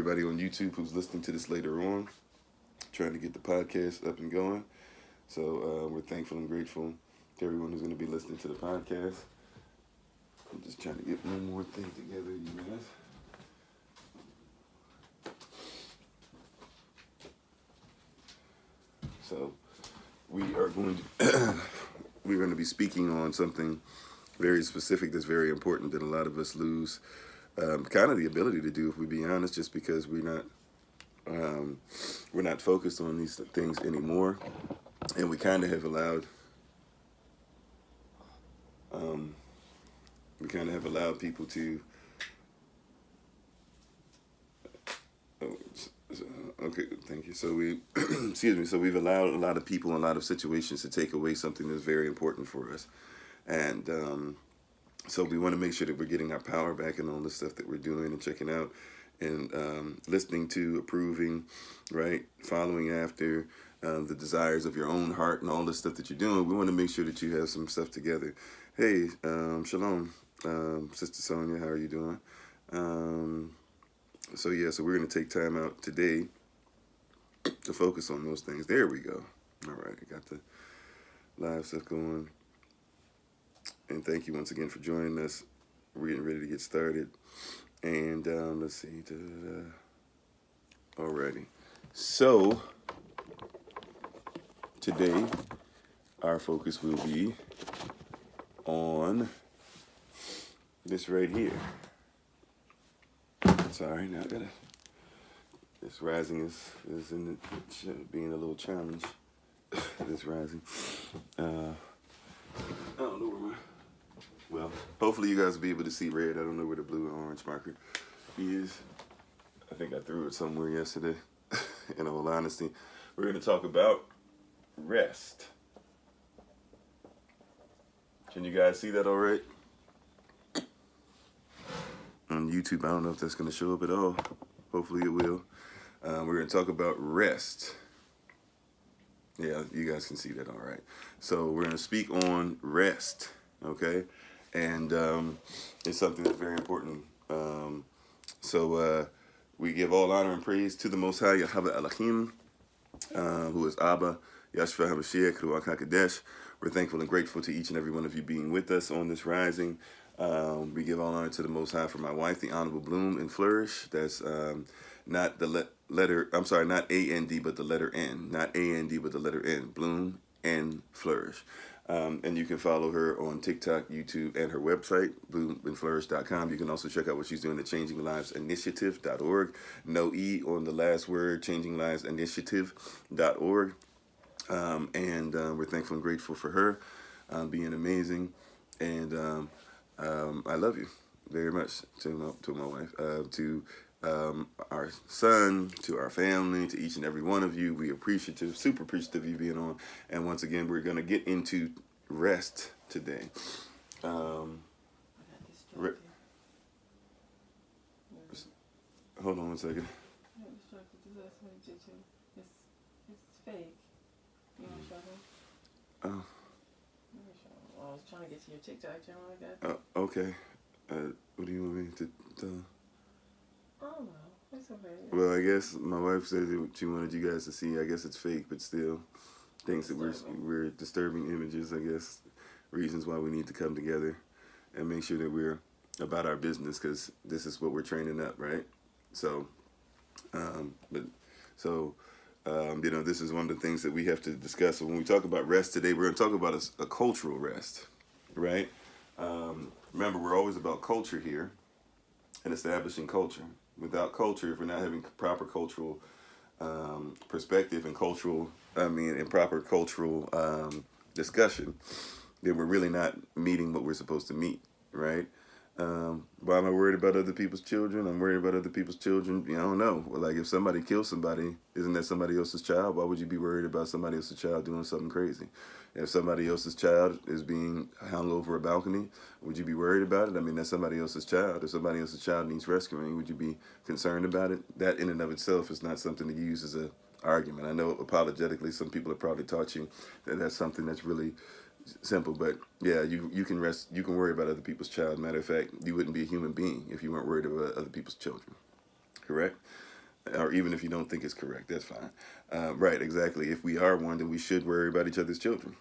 Everybody on YouTube who's listening to this later on, trying to get the podcast up and going. So we're thankful and grateful to everyone who's going to be listening to the podcast. I'm just trying to get one more thing together, you guys. So we're going to be speaking on something very specific that's very important that a lot of us lose kind of the ability to do, if we be honest, just because we're not focused on these things anymore, and we kind of have allowed people to. Okay, thank you. So we, excuse me. So we've allowed a lot of people in a lot of situations to take away something that's very important for us, and so we want to make sure that we're getting our power back in all the stuff that we're doing and checking out and listening to, approving, right, following after the desires of your own heart and all the stuff that you're doing. We want to make sure that you have some stuff together. Hey, shalom, Sister Sonia, how are you doing? So we're going to take time out today to focus on those things. There we go. All right, I got the live stuff going. And thank you once again for joining us. We're getting ready to get started. And let's see. Alrighty. So today our focus will be on this right here. Sorry, now I gotta. This rising is in the, being a little challenge. This rising. I don't know where my. Well, hopefully you guys will be able to see red. I don't know where the blue and orange marker is. I think I threw it somewhere yesterday. In all honesty, we're going to talk about rest. Can you guys see that all right? On YouTube, I don't know if that's going to show up at all. Hopefully it will. We're going to talk about rest. Yeah, you guys can see that all right. So we're going to speak on rest, okay? And it's something that's very important. So we give all honor and praise to the Most High, Yahweh Elohim, who is Abba, Yahshua HaMashiach, Ruach HaKodesh. We're thankful and grateful to each and every one of you being with us on this rising. We give all honor to the Most High for my wife, the Honorable Bloom and Flourish. That's not the letter, I'm sorry, not A-N-D, but the letter N. Not A-N-D, but the letter N. Bloom and Flourish. And you can follow her on TikTok, YouTube, and her website, bloomandflourish.com. You can also check out what she's doing at changinglivesinitiative.org. No E on the last word, changinglivesinitiative.org. And we're thankful and grateful for her being amazing. And I love you very much to my wife, to our son, to our family, to each and every one of you. We appreciative, super appreciative of you being on. And once again, we're going to get into rest today. Hold on one second. It's fake. You want to show them? Oh. I was trying to get to your TikTok channel like that. Okay. What do you want me to tell? I don't know. It's okay. Well, I guess my wife said that she wanted you guys to see. I guess it's fake, but still, thinks that we're disturbing images. I guess reasons why we need to come together and make sure that we're about our business, because this is what we're training up, right? So, this is one of the things that we have to discuss. So when we talk about rest today, we're going to talk about a cultural rest, right? Remember, we're always about culture here and establishing culture. Without culture, if we're not having proper cultural perspective and proper cultural discussion, then we're really not meeting what we're supposed to meet, right? Why am I worried about other people's children? I'm worried about other people's children. I don't know. Well, like if somebody kills somebody, isn't that somebody else's child? Why would you be worried about somebody else's child doing something crazy? If somebody else's child is being hung over a balcony, would you be worried about it? I mean, that's somebody else's child. If somebody else's child needs rescuing, would you be concerned about it? That in and of itself is not something to use as an argument. I know apologetically some people have probably taught you that that's something that's really simple, but yeah, you can worry about other people's child. Matter of fact, you wouldn't be a human being if you weren't worried about other people's children. Correct? or even if you don't think it's correct, that's fine. Right, exactly. If we are one, then we should worry about each other's children.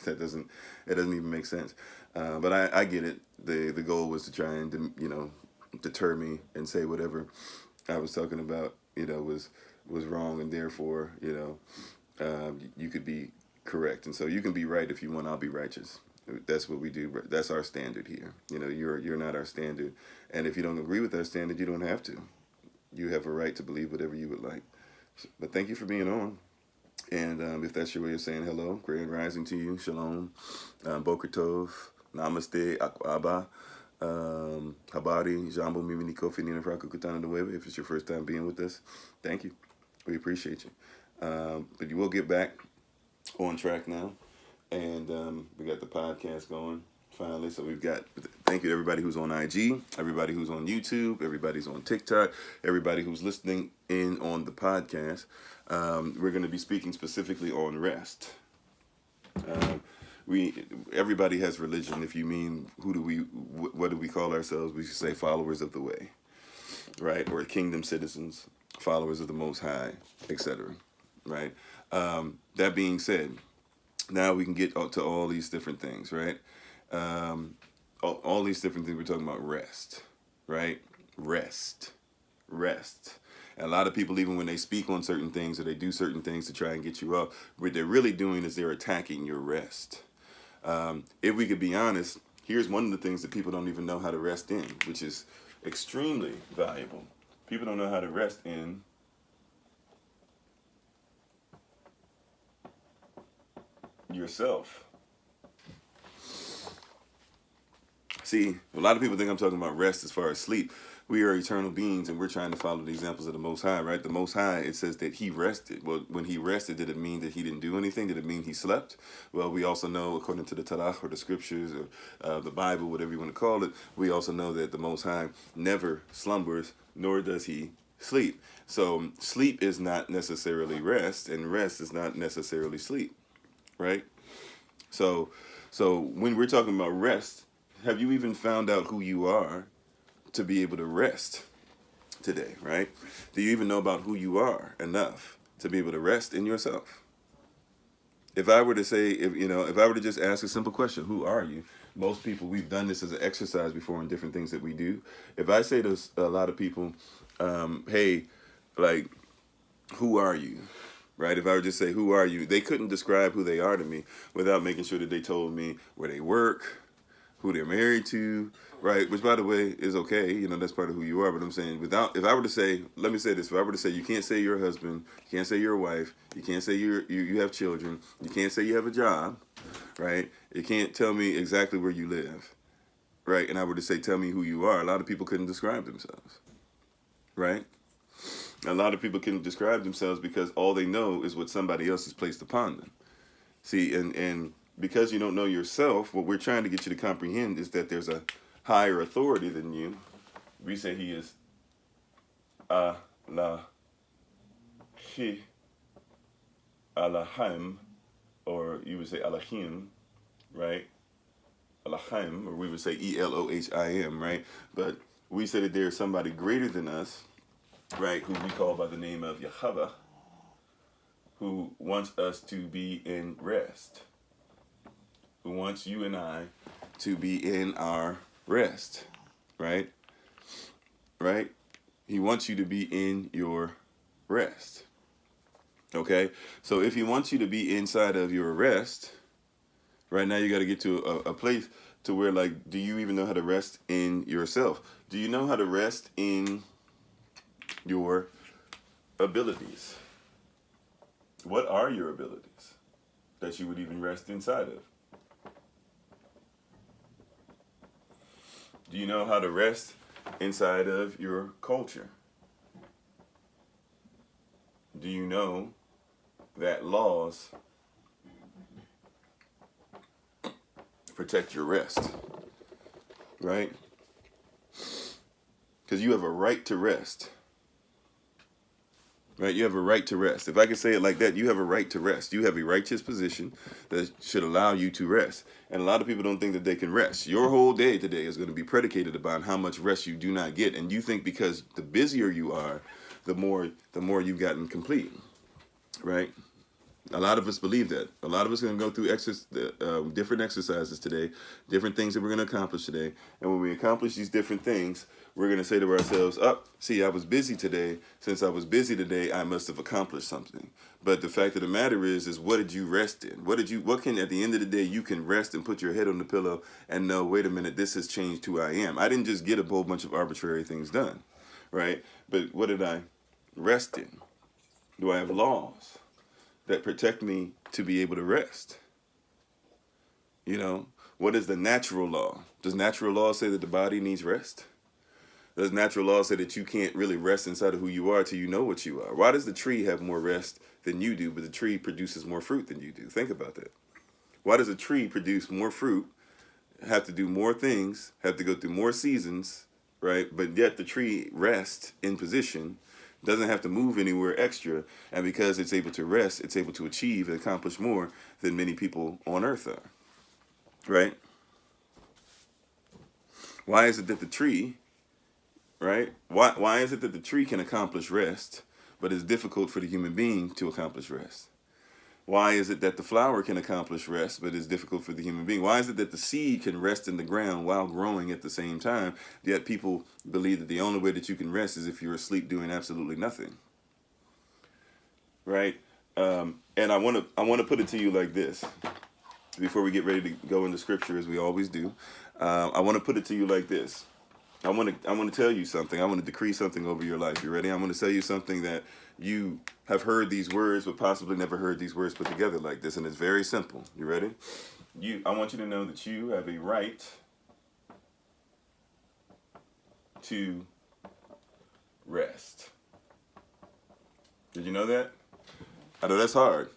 that doesn't it doesn't even make sense. But I get it. The goal was to try and deter me and say whatever I was talking about was wrong, and therefore you could be correct, and so you can be right if you want. I'll be righteous. That's what we do. That's our standard here. You're not our standard, and if you don't agree with our standard, you don't have to. You have a right to believe whatever you would like. But thank you for being on. And if that's your way of saying hello, great rising to you. Shalom, Boker Tov, Namaste, Akwaba, Habari, Jambo, Mimi Kofi, Nina Fraka Kutana Nueve. If it's your first time being with us, thank you. We appreciate you. But you will get back on track now. And we got the podcast going finally. So thank you to everybody who's on IG, everybody who's on YouTube, everybody's on TikTok, everybody who's listening in on the podcast. We're going to be speaking specifically on rest. Everybody has religion. If you mean what do we call ourselves? We should say followers of the way, right? Or kingdom citizens, followers of the Most High, etc. Right? That being said, now we can get to all these different things, right? All these different things. We're talking about rest, right? Rest. And a lot of people, even when they speak on certain things or they do certain things to try and get you up, what they're really doing is they're attacking your rest. If we could be honest, here's one of the things that people don't even know how to rest in, which is extremely valuable. People don't know how to rest in yourself. See, a lot of people think I'm talking about rest as far as sleep. We are eternal beings, and we're trying to follow the examples of the Most High, right? The Most High, it says that he rested. Well, when he rested, did it mean that he didn't do anything? Did it mean he slept? Well, we also know, according to the Tanakh or the scriptures or the Bible, whatever you want to call it, we also know that the Most High never slumbers, nor does he sleep. So sleep is not necessarily rest, and rest is not necessarily sleep, right? So when we're talking about rest, have you even found out who you are to be able to rest today, right? Do you even know about who you are enough to be able to rest in yourself? If I were to say, if I were to just ask a simple question, who are you? Most people, we've done this as an exercise before in different things that we do. If I say to a lot of people, hey, like, who are you? Right? If I would just say, who are you? They couldn't describe who they are to me without making sure that they told me where they work, who they're married to, right? Which, by the way, is okay. That's part of who you are. But I'm saying, if I were to say, let me say this, if I were to say, you can't say you're a husband, you can't say you're a wife, you can't say you have children, you can't say you have a job, right? You can't tell me exactly where you live, right? And I were to say, tell me who you are. A lot of people couldn't describe themselves, right? A lot of people couldn't describe themselves because all they know is what somebody else has placed upon them. See, and because you don't know yourself, what we're trying to get you to comprehend is that there's a higher authority than you. We say he is Alahim, or you would say Alahim, right? Alahim, or we would say Elohim, right? But we say that there's somebody greater than us, right, who we call by the name of Yahweh, who wants us to be in rest, who wants you and I to be in our rest, right? Right? He wants you to be in your rest, okay? So if he wants you to be inside of your rest, right now you got to get to a place to where, like, do you even know how to rest in yourself? Do you know how to rest in your abilities? What are your abilities that you would even rest inside of? Do you know how to rest inside of your culture? Do you know that laws protect your rest? Right? Because you have a right to rest. Right? You have a right to rest. If I can say it like that, you have a right to rest. You have a righteous position that should allow you to rest. And a lot of people don't think that they can rest. Your whole day today is going to be predicated upon how much rest you do not get. And you think because the busier you are, the more you've gotten complete, right? A lot of us believe that. A lot of us are going to go through different exercises today, different things that we're going to accomplish today. And when we accomplish these different things, we're going to say to ourselves, see, I was busy today. Since I was busy today, I must have accomplished something. But the fact of the matter is what did you rest in? What can, at the end of the day, you can rest and put your head on the pillow and know, wait a minute, this has changed who I am. I didn't just get a whole bunch of arbitrary things done, right? But what did I rest in? Do I have laws that protect me to be able to rest? You know, what is the natural law? Does natural law say that the body needs rest? Does natural law say that you can't really rest inside of who you are till you know what you are? Why does the tree have more rest than you do, but the tree produces more fruit than you do? Think about that. Why does a tree produce more fruit, have to do more things, have to go through more seasons, right? But yet the tree rests in position, doesn't have to move anywhere extra, and because it's able to rest, it's able to achieve and accomplish more than many people on earth are, right? Why is it that the tree, right? Why is it that the tree can accomplish rest, but it's difficult for the human being to accomplish rest? Why is it that the flower can accomplish rest, but it's difficult for the human being? Why is it that the seed can rest in the ground while growing at the same time, yet people believe that the only way that you can rest is if you're asleep doing absolutely nothing, right? And I want to put it to you like this, before we get ready to go into scripture, as we always do. I want to put it to you like this. I want to tell you something. I want to decree something over your life. You ready? I'm going to tell you something that you have heard these words, but possibly never heard these words put together like this. And it's very simple. You ready? I want you to know that you have a right to rest. Did you know that? I know that's hard.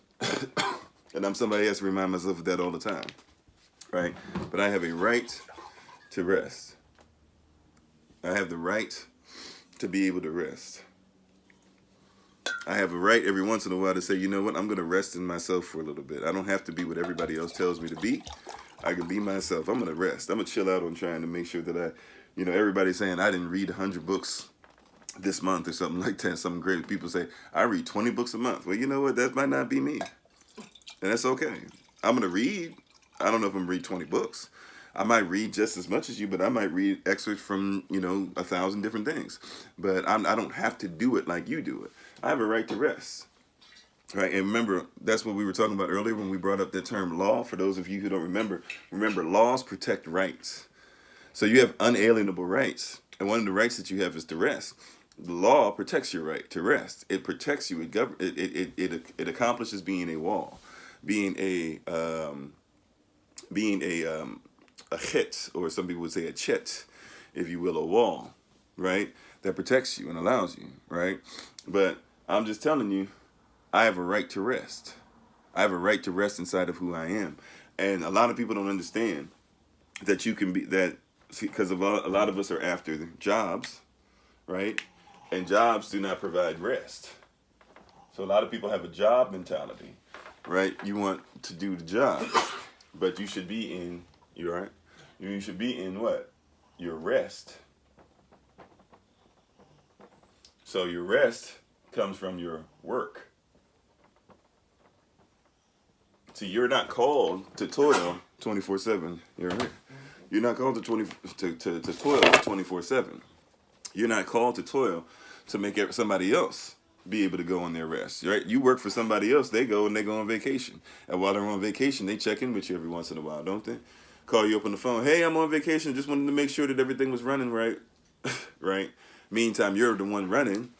And I'm somebody who has to remind myself of that all the time. Right? But I have a right to rest. I have the right to be able to rest. I have a right every once in a while to say, you know what, I'm going to rest in myself for a little bit. I don't have to be what everybody else tells me to be. I can be myself. I'm going to rest. I'm going to chill out on trying to make sure that everybody's saying I didn't read 100 books this month or something like that. Some great people say, I read 20 books a month. Well, you know what, that might not be me. And that's okay. I'm going to read. I don't know if I'm going to read 20 books. I might read just as much as you, but I might read excerpts from, 1,000 different things. But I don't have to do it like you do it. I have a right to rest. Right? And remember, that's what we were talking about earlier when we brought up the term law. For those of you who don't remember, laws protect rights. So you have unalienable rights. And one of the rights that you have is to rest. The law protects your right to rest. It protects you. It accomplishes being a wall, being a chet, or some people would say a chet, if you will, a wall, right? That protects you and allows you, right? But I'm just telling you, I have a right to rest. I have a right to rest inside of who I am. And a lot of people don't understand that you can be that, because a lot of us are after jobs, right? And jobs do not provide rest. So a lot of people have a job mentality, right? You want to do the job, but you should be in, you all right? You should be in what? Your rest. So your rest comes from your work. See, you're not called to toil 24/7. You're right. You're not called to toil 24/7. You're not called to toil to make somebody else be able to go on their rest, right? You work for somebody else. They go on vacation. And while they're on vacation, they check in with you every once in a while, don't they? Call you up on the phone. Hey, I'm on vacation. Just wanted to make sure that everything was running right. Right? Meantime, you're the one running,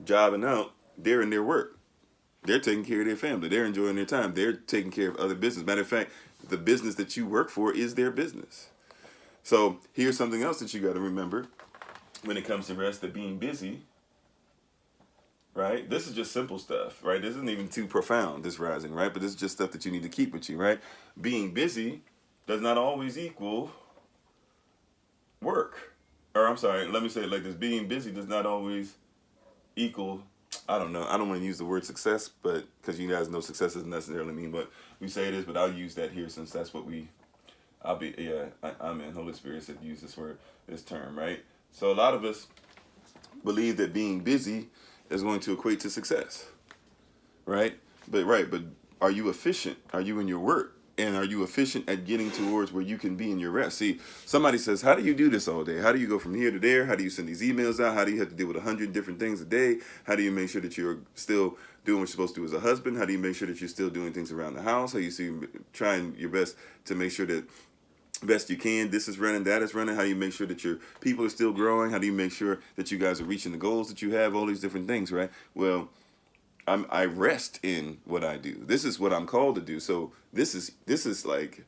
jobbing out. They're in their work. They're taking care of their family. They're enjoying their time. They're taking care of other business. Matter of fact, the business that you work for is their business. So here's something else that you got to remember when it comes to rest, that being busy, right? This is just simple stuff, right? This isn't even too profound, this rising, right? But this is just stuff that you need to keep with you, right? Being busy does not always equal work. Or I'm sorry, let me say it like this. Being busy does not always equal, I don't know. I don't want to use the word success, but because you guys know success doesn't necessarily mean what we say it is, but I'll use that here since that's what I'm in. Holy Spirit said use this word, this term, right? So a lot of us believe that being busy is going to equate to success, right? But are you efficient? Are you in your work? And are you efficient at getting towards where you can be in your rest? See, somebody says, how do you do this all day? How do you go from here to there? How do you send these emails out? How do you have to deal with 100 different things a day? How do you make sure that you're still doing what you're supposed to do as a husband? How do you make sure that you're still doing things around the house? How you see trying your best to make sure that best you can, this is running, that is running? How do you make sure that your people are still growing? How do you make sure that you guys are reaching the goals that you have? All these different things, right? Well, I rest in what I do. This is what I'm called to do. So this is like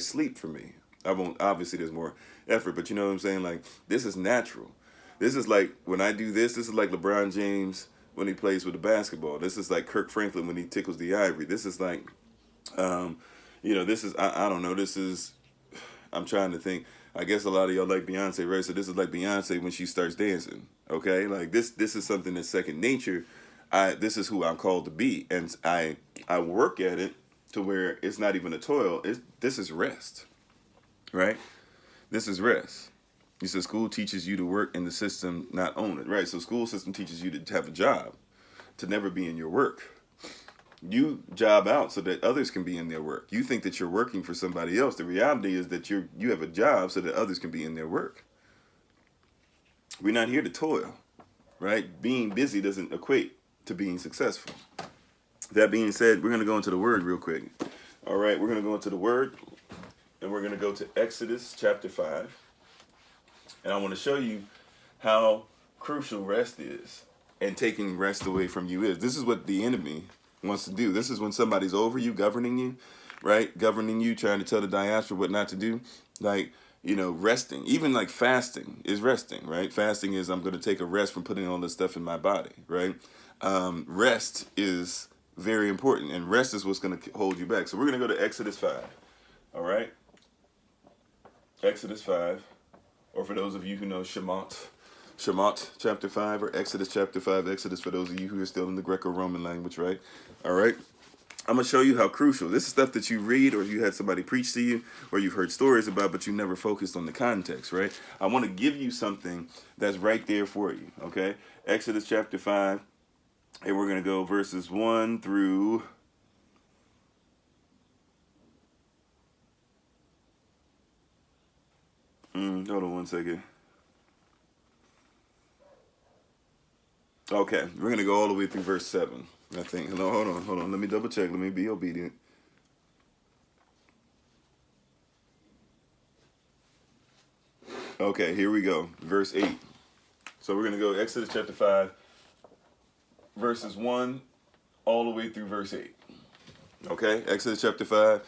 sleep for me. I won't, obviously there's more effort, but you know what I'm saying? Like, this is natural. This is like when I do this is like LeBron James when he plays with the basketball. This is like Kirk Franklin when he tickles the ivory. This is like this is I don't know, this is, I'm trying to think. I guess a lot of y'all like Beyonce, right? So this is like Beyonce when she starts dancing. Okay? Like this is something that's second nature. This is who I'm called to be, and I work at it to where it's not even a toil. This is rest, right? This is rest. You said school teaches you to work in the system, not own it, right? So school system teaches you to have a job, to never be in your work. You job out so that others can be in their work. You think that you're working for somebody else. The reality is that you have a job so that others can be in their work. We're not here to toil, right? Being busy doesn't equate to being successful. That being said, we're going to go into the word real quick. All right, we're going to go into the word, and we're going to go to Exodus chapter 5. And I want to show you how crucial rest is and taking rest away from you is. This is what the enemy wants to do. This is when somebody's over you, governing you, right? Governing you, trying to tell the diaspora what not to do. Like, resting, even like fasting is resting, right? Fasting is I'm going to take a rest from putting all this stuff in my body, right? Rest is very important, and rest is what's going to hold you back. So we're going to go to Exodus 5, all right? Exodus 5, or for those of you who know Shemot chapter 5, or Exodus chapter 5, Exodus for those of you who are still in the Greco-Roman language, right? All right? I'm going to show you how crucial. This is stuff that you read, or you had somebody preach to you, or you've heard stories about, but you never focused on the context, right? I want to give you something that's right there for you, okay? Exodus chapter 5, and we're going to go verses 1 through... hold on one second. Okay, we're going to go all the way through verse 7, I think. No, hold on. Let me double check. Let me be obedient. Okay, here we go. Verse 8. So we're going to go Exodus chapter 5, verses 1 all the way through verse 8. Okay, Exodus chapter 5,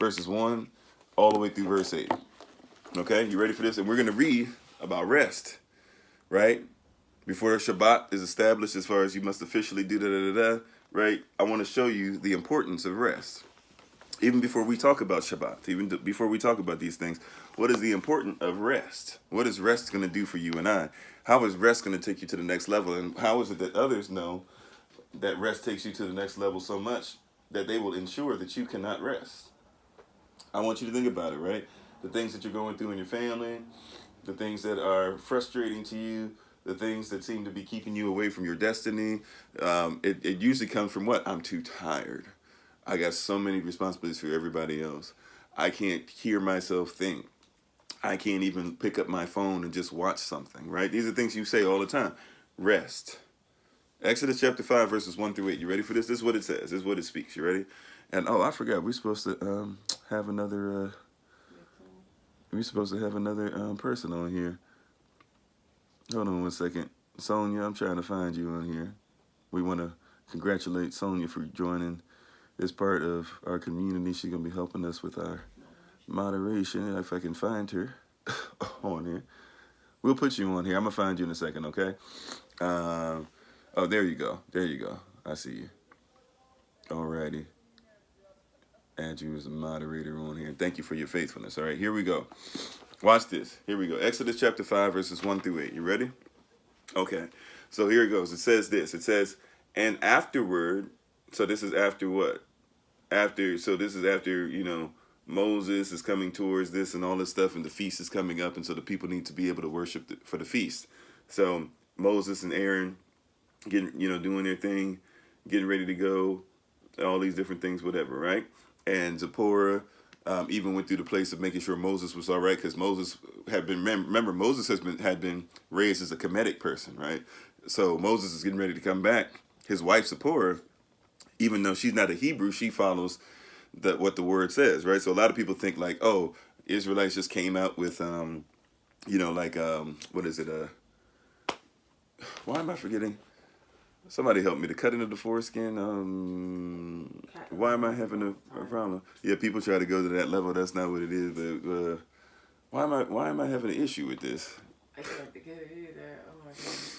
verses 1 all the way through verse 8. Okay, you ready for this? And we're going to read about rest, right? Before Shabbat is established, as far as you must officially do da-da-da-da, right? I want to show you the importance of rest. Even before we talk about Shabbat, even before we talk about these things, what is the importance of rest? What is rest going to do for you and I? How is rest going to take you to the next level? And how is it that others know that rest takes you to the next level so much that they will ensure that you cannot rest? I want you to think about it, right? The things that you're going through in your family, the things that are frustrating to you, the things that seem to be keeping you away from your destiny. It usually comes from what? I'm too tired. I got so many responsibilities for everybody else. I can't hear myself think. I can't even pick up my phone and just watch something, right? These are things you say all the time. Rest. Exodus chapter 5, verses 1 through 8. You ready for this? This is what it says. This is what it speaks. You ready? And, I forgot. We're supposed to have another... person on here. Hold on one second. Sonia, I'm trying to find you on here. We want to congratulate Sonia for joining this part of our community. She's going to be helping us with our moderation. If I can find her on here. We'll put you on here. I'm going to find you in a second, okay? Oh, there you go. There you go. I see you. Alrighty. Add you as a moderator on here. Thank you for your faithfulness. All right, here we go. Watch this. Here we go. Exodus chapter 5, verses 1 through 8. You ready? Okay. So here it goes. It says this. It says, and afterward, so this is after what? So this is after, Moses is coming towards this and all this stuff, and the feast is coming up, and so the people need to be able to worship for the feast. So Moses and Aaron getting, doing their thing, getting ready to go, all these different things, whatever, right? And Zipporah even went through the place of making sure Moses was all right, because Moses had been, remember, Moses had been raised as a Kemetic person, right? So Moses is getting ready to come back. His wife Zipporah, even though she's not a Hebrew, she follows what the word says, right? So a lot of people think like, oh, Israelites just came out with, what is it? Why am I forgetting? Somebody help me. The cutting of the foreskin. Why am I having a problem? Yeah, people try to go to that level. That's not what it is. But why am I having an issue with this? I can't get it either. Oh my goodness.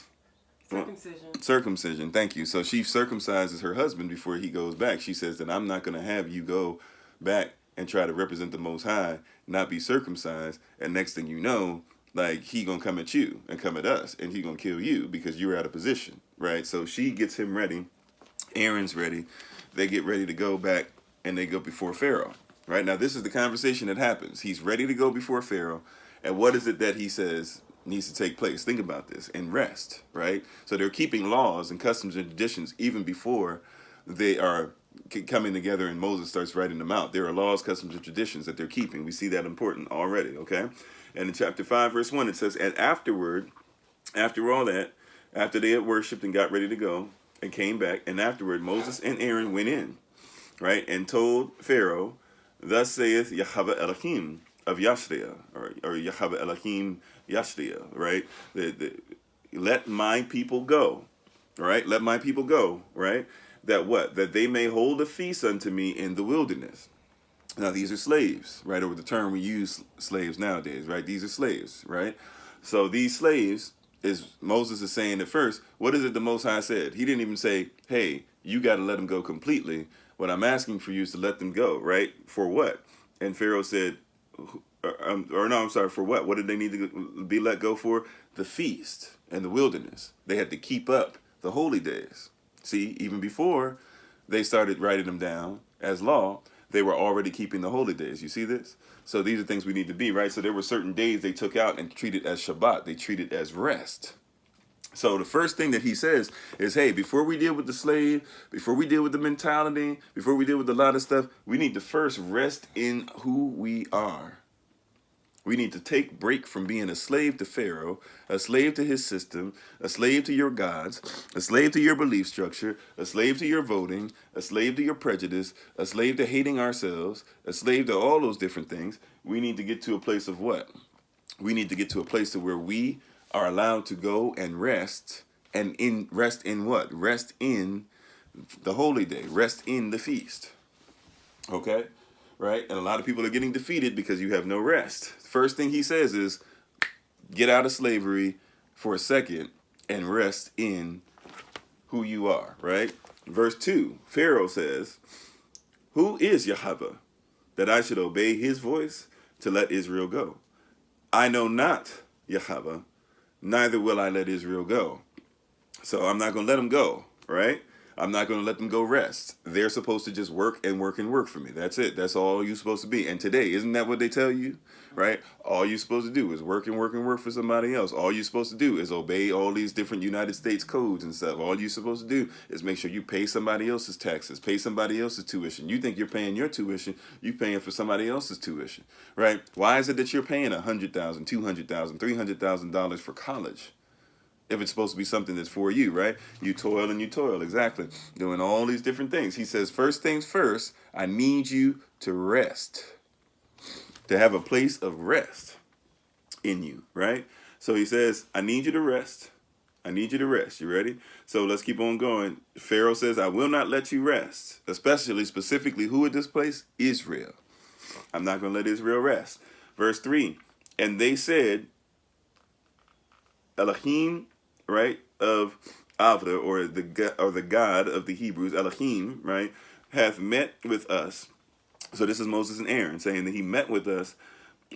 Circumcision. Circumcision. Thank you. So she circumcises her husband before he goes back. She says that I'm not going to have you go back and try to represent the Most High, not be circumcised, and next thing you know, like he gonna come at you and come at us, and he gonna kill you because you're out of position, right? So she gets him ready. Aaron's ready. They get ready to go back, and they go before Pharaoh. Right now, this is the conversation that happens. He's ready to go before Pharaoh, and what is it that he says needs to take place? Think about this. And rest, right? So they're keeping laws and customs and traditions even before they are coming together and Moses starts writing them out. There are laws, customs, and traditions that they're keeping. We see that important already, okay? And in chapter 5, verse 1, it says, and afterward, after all that, after they had worshipped and got ready to go and came back, and afterward Moses and Aaron went in, right, and told Pharaoh, thus saith Yahweh Elohim of Yashria, or Yahweh Elohim Yashria, right? Let my people go, right? Let my people go, right? That what? That they may hold a feast unto me in the wilderness. Now, these are slaves, right? Or the term we use slaves nowadays, right? These are slaves, right? So these slaves, Moses is saying at first, what is it the Most High said? He didn't even say, hey, you got to let them go completely. What I'm asking for you is to let them go, right? For what? And Pharaoh said, for what? What did they need to be let go for? The feast and the wilderness. They had to keep up the holy days. See, even before they started writing them down as law, they were already keeping the holy days. You see this? So these are things we need to be, right? So there were certain days they took out and treated as Shabbat. They treated as rest. So the first thing that he says is, hey, before we deal with the slave, before we deal with the mentality, before we deal with a lot of stuff, we need to first rest in who we are. We need to take break from being a slave to Pharaoh, a slave to his system, a slave to your gods, a slave to your belief structure, a slave to your voting, a slave to your prejudice, a slave to hating ourselves, a slave to all those different things. We need to get to a place of what? We need to get to a place to where we are allowed to go and rest, and rest in what? Rest in the holy day, rest in the feast. Okay? Right? And a lot of people are getting defeated because you have no rest. First thing he says is, get out of slavery for a second and rest in who you are, right? Verse 2, Pharaoh says, who is Yahweh, that I should obey his voice to let Israel go? I know not Yahweh, neither will I let Israel go. So I'm not going to let them go, right? I'm not going to let them go rest. They're supposed to just work and work and work for me. That's it. That's all you're supposed to be. And today, isn't that what they tell you? Right? All you're supposed to do is work and work and work for somebody else. All you're supposed to do is obey all these different United States codes and stuff. All you're supposed to do is make sure you pay somebody else's taxes, pay somebody else's tuition. You think you're paying your tuition, you're paying for somebody else's tuition. Right? Why is it that you're paying $100,000, $200,000, $300,000 for college? If it's supposed to be something that's for you, right? You toil and you toil, exactly. Doing all these different things. He says, first things first, I need you to rest. To have a place of rest in you, right? So he says, I need you to rest. I need you to rest. You ready? So let's keep on going. Pharaoh says, I will not let you rest. Specifically, who at this place? Israel. I'm not going to let Israel rest. Verse 3, and they said, Elohim, right, of Avda, or the God of the Hebrews, Elohim, right, hath met with us. So this is Moses and Aaron saying that he met with us.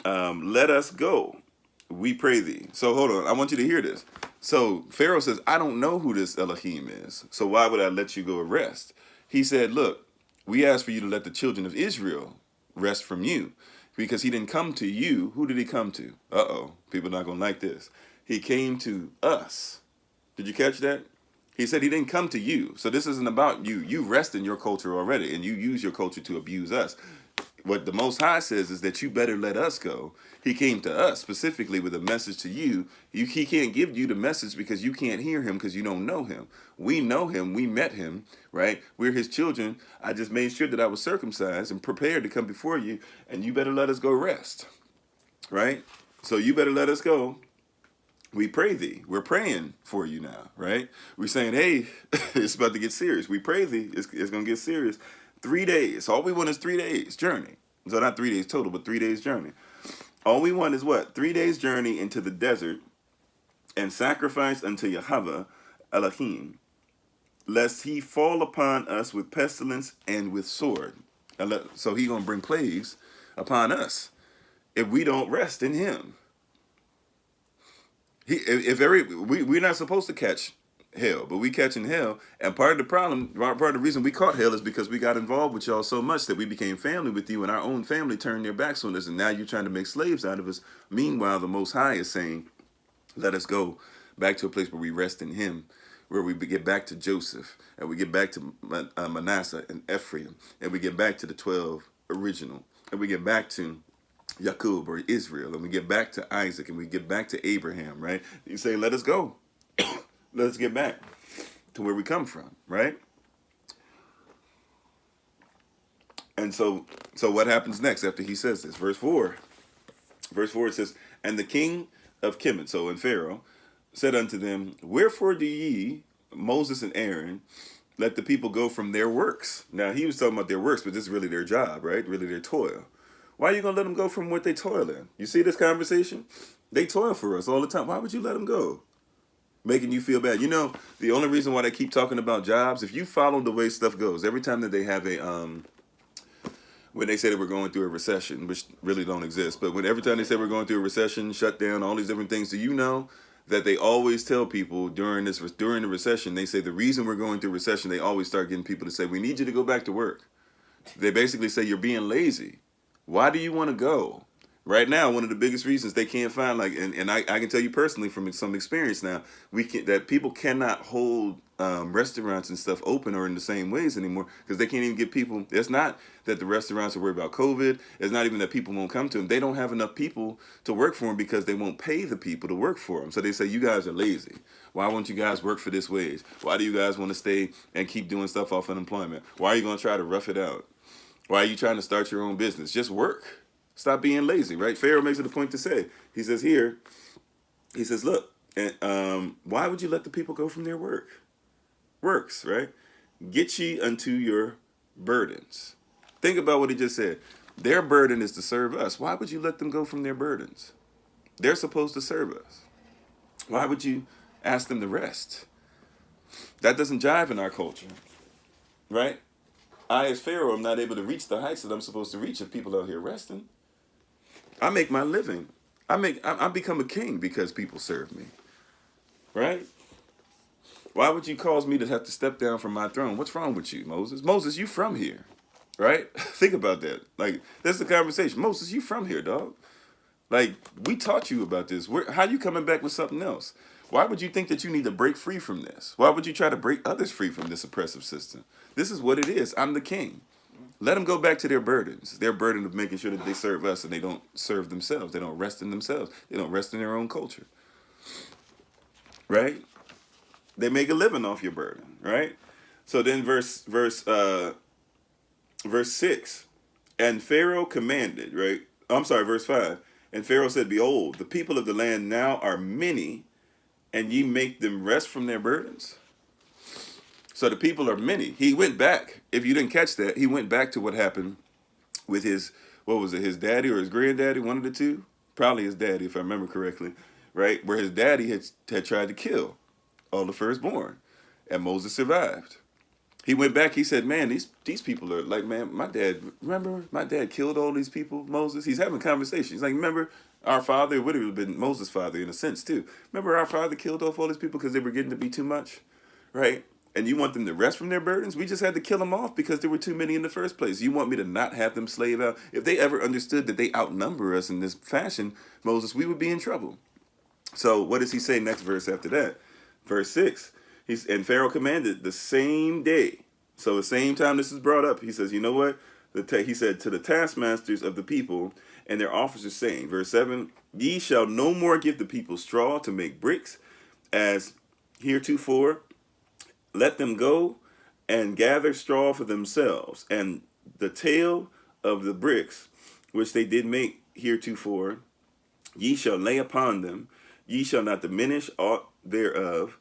Let us go, we pray thee. So hold on, I want you to hear this. So Pharaoh says, I don't know who this Elohim is, so why would I let you go rest? He said, look, we asked for you to let the children of Israel rest from you, because he didn't come to you. Who did he come to? Uh-oh, people are not going to like this. He came to us, Did you catch that? He said he didn't come to you. So this isn't about you. You rest in your culture already, and you use your culture to abuse us. What the Most High says is that you better let us go. He came to us specifically with a message to you. He can't give you the message because you can't hear him because you don't know him. We know him. We met him, right? We're his children. I just made sure that I was circumcised and prepared to come before you, and you better let us go rest, right? So you better let us go. We pray thee. We're praying for you now, right? We're saying, hey, it's about to get serious. We pray thee. It's going to get serious. 3 days. All we want is 3 days journey. So not 3 days total, but 3 days journey. All we want is what? 3 days journey into the desert and sacrifice unto Yahweh Elohim, lest he fall upon us with pestilence and with sword. So he going to bring plagues upon us if we don't rest in him. We're not supposed to catch hell, but we catching hell. And part of the problem, part of the reason we caught hell is because we got involved with y'all so much that we became family with you, and our own family turned their backs on us, and now you're trying to make slaves out of us. Meanwhile, the Most High is saying, let us go back to a place where we rest in him, where we get back to Joseph, and we get back to Manasseh and Ephraim, and we get back to the 12 original, and we get back to Jacob or Israel, and we get back to Isaac, and we get back to Abraham, right? You say, let us go. Let us get back to where we come from, right? And so what happens next after he says this? Verse 4. Verse 4, it says, and the king of Kemet, so in Pharaoh, said unto them, wherefore do ye, Moses and Aaron, let the people go from their works? Now, he was talking about their works, but this is really their job, right? Really their toil. Why are you going to let them go from what they toil in? You see this conversation? They toil for us all the time. Why would you let them go? Making you feel bad. You know, the only reason why they keep talking about jobs, if you follow the way stuff goes, every time that they have a, when they say that we're going through a recession, which really don't exist, but when every time they say we're going through a recession, shutdown, all these different things, do you know that they always tell people during the recession, they say the reason we're going through recession, they always start getting people to say, we need you to go back to work. They basically say you're being lazy. Why do you want to go? Right now, one of the biggest reasons they can't find, like, and I can tell you personally from some experience now, that people cannot hold restaurants and stuff open or in the same ways anymore because they can't even get people. It's not that the restaurants are worried about COVID. It's not even that people won't come to them. They don't have enough people to work for them because they won't pay the people to work for them. So they say, you guys are lazy. Why won't you guys work for this wage? Why do you guys want to stay and keep doing stuff off unemployment? Why are you going to try to rough it out? Why are you trying to start your own business? Just work. Stop being lazy, right? Pharaoh makes it a point to say, he says here, he says, look, why would you let the people go from their works, right? Get ye unto your burdens. Think about what he just said. Their burden is to serve us. Why would you let them go from their burdens? They're supposed to serve us. Why would you ask them to rest? That doesn't jive in our culture, right? I, as Pharaoh, am not able to reach the heights that I'm supposed to reach if people out here resting. I make my living. I become a king because people serve me, right? Why would you cause me to have to step down from my throne? What's wrong with you, Moses? Moses, you from here, right? Think about that. Like, that's the conversation. Moses, you from here, dog. Like, we taught you about this. How you coming back with something else? Why would you think that you need to break free from this? Why would you try to break others free from this oppressive system? This is what it is. I'm the king. Let them go back to their burdens. Their burden of making sure that they serve us and they don't serve themselves. They don't rest in themselves. They don't rest in their own culture. Right? They make a living off your burden, right? So then verse 6. And Pharaoh commanded, right? I'm sorry, verse 5. And Pharaoh said, behold, the people of the land now are many, and ye make them rest from their burdens. So the people are many. He went back. If you didn't catch that, he went back to what happened with his, what was it, his daddy or his granddaddy, one of the two? Probably his daddy, if I remember correctly, right? Where his daddy had tried to kill all the firstborn, and Moses survived. He went back, he said, man, these people are like, man, remember my dad killed all these people, Moses? He's having conversations. He's like, remember our father? It would have been Moses' father in a sense too. Remember our father killed off all these people because they were getting to be too much, right? And you want them to rest from their burdens? We just had to kill them off because there were too many in the first place. You want me to not have them slave out? If they ever understood that they outnumber us in this fashion, Moses, we would be in trouble. So what does he say next verse after that? Verse 6, and Pharaoh commanded the same day. So the same time this is brought up, he says, you know what? He said to the taskmasters of the people and their officers, saying, verse 7, ye shall no more give the people straw to make bricks, as heretofore. Let them go and gather straw for themselves, and the tale of the bricks which they did make heretofore, ye shall lay upon them. Ye shall not diminish aught thereof,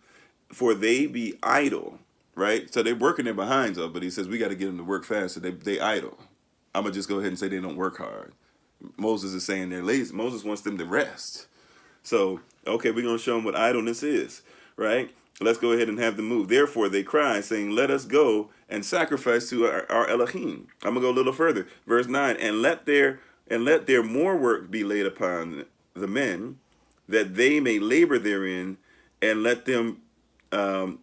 for they be idle. Right? So they're working their behinds up, but he says we got to get them to work fast. So they idle. I'm going to just go ahead and say they don't work hard. Moses is saying they're lazy. Moses wants them to rest. So, okay, we're going to show them what idleness is. Right? Let's go ahead and have them move. Therefore they cry, saying, let us go and sacrifice to our Elohim. I'm going to go a little further. Verse 9, and let their more work be laid upon the men, that they may labor therein, and let them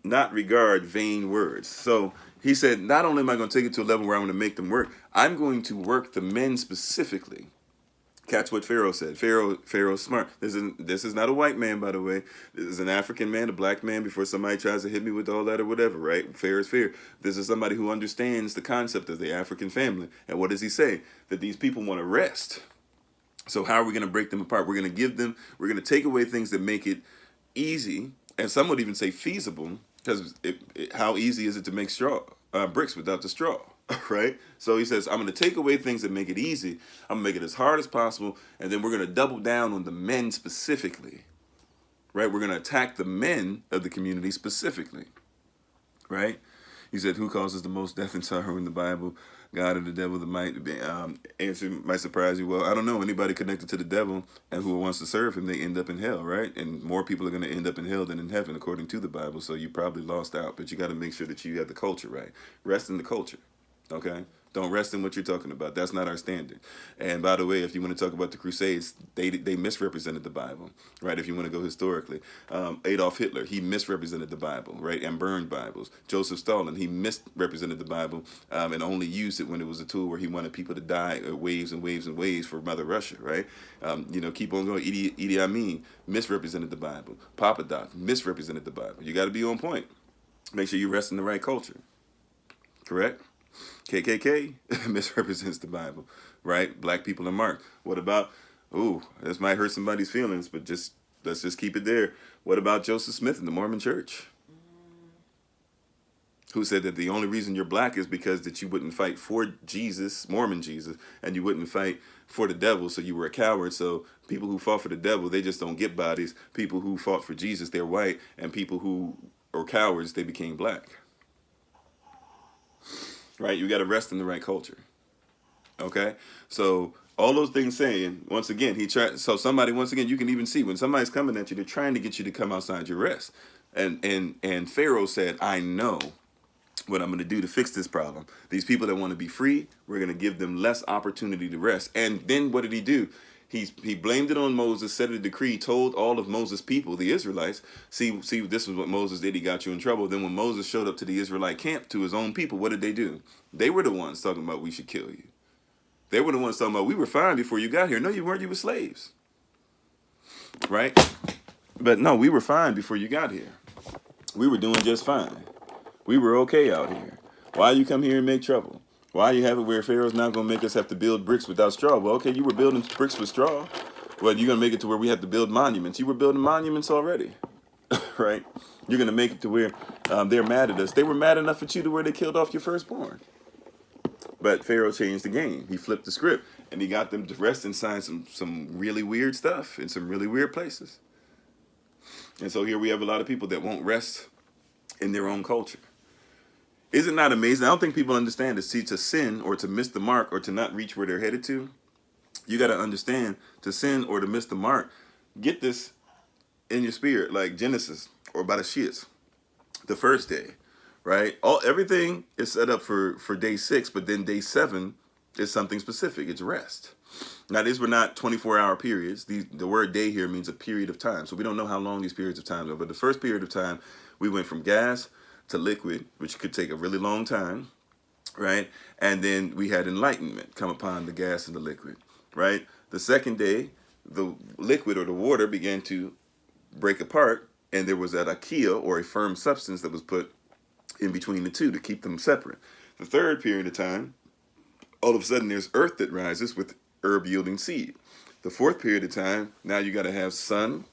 not regard vain words. So he said, not only am I going to take it to a level where I'm going to make them work, I'm going to work the men specifically. Catch what Pharaoh said. Pharaoh's smart. This is not a white man, by the way. This is an African man, a black man, before somebody tries to hit me with all that or whatever, right? Fair is fair. This is somebody who understands the concept of the African family. And what does he say? That these people want to rest. So how are we going to break them apart? We're going to take away things that make it easy, and some would even say feasible, because how easy is it to make bricks without the straw, right? So he says, I'm going to take away things that make it easy. I'm going to make it as hard as possible, and then we're going to double down on the men specifically, right? We're going to attack the men of the community specifically, right? He said, who causes the most death and sorrow in the Bible? God or the devil? The answer might surprise you. Well, I don't know. Anybody connected to the devil and who wants to serve him, they end up in hell, right? And more people are going to end up in hell than in heaven, according to the Bible. So you probably lost out, but you got to make sure that you have the culture right. Rest in the culture, okay? Don't rest in what you're talking about. That's not our standard. And by the way, if you want to talk about the Crusades, they misrepresented the Bible, right? If you want to go historically, Adolf Hitler, he misrepresented the Bible, right? And burned Bibles. Joseph Stalin, he misrepresented the Bible and only used it when it was a tool where he wanted people to die waves and waves and waves for Mother Russia, right? Keep on going. Idi Amin misrepresented the Bible. Papa Doc misrepresented the Bible. You got to be on point. Make sure you rest in the right culture. Correct? KKK misrepresents the Bible, right? Black people are marked. What about, this might hurt somebody's feelings, but let's just keep it there. What about Joseph Smith and the Mormon Church? Who said that the only reason you're black is because that you wouldn't fight for Jesus, Mormon Jesus, and you wouldn't fight for the devil, so you were a coward. So people who fought for the devil, they just don't get bodies. People who fought for Jesus, they're white, and people who are cowards, they became black. Right? You got to rest in the right culture. Okay? So all those things saying, once again, you can even see when somebody's coming at you, they're trying to get you to come outside your rest. And Pharaoh said, I know what I'm going to do to fix this problem. These people that want to be free, we're going to give them less opportunity to rest. And then what did he do? He blamed it on Moses, set a decree, told all of Moses' people, the Israelites, see, this is what Moses did. He got you in trouble. Then when Moses showed up to the Israelite camp, to his own people, what did they do? They were the ones talking about we should kill you. They were the ones talking about we were fine before you got here. No, you weren't. You were slaves. Right? But no, we were fine before you got here. We were doing just fine. We were okay out here. Why you come here and make trouble? Why you have it where Pharaoh's not going to make us have to build bricks without straw? Well, okay, you were building bricks with straw. Well, you're going to make it to where we have to build monuments. You were building monuments already, right? You're going to make it to where they're mad at us. They were mad enough at you to where they killed off your firstborn. But Pharaoh changed the game. He flipped the script, and he got them to rest and sign some really weird stuff in some really weird places. And so here we have a lot of people that won't rest in their own culture. Is it not amazing? I don't think people understand to sin or to miss the mark or to not reach where they're headed to. You got to understand, to sin or to miss the mark, get this in your spirit, like Genesis or Bereshit, the first day, right? Everything is set up for day 6, but then day 7 is something specific. It's rest. Now, these were not 24-hour periods. The word day here means a period of time. So we don't know how long these periods of time are. But the first period of time, we went from gas to liquid, which could take a really long time, right? And then we had enlightenment come upon the gas and the liquid, right? The second day, the liquid or the water began to break apart, and there was that akia, or a firm substance, that was put in between the two to keep them separate. The third period of time, all of a sudden there's earth that rises with herb yielding seed. The fourth period of time, now you got to have sun,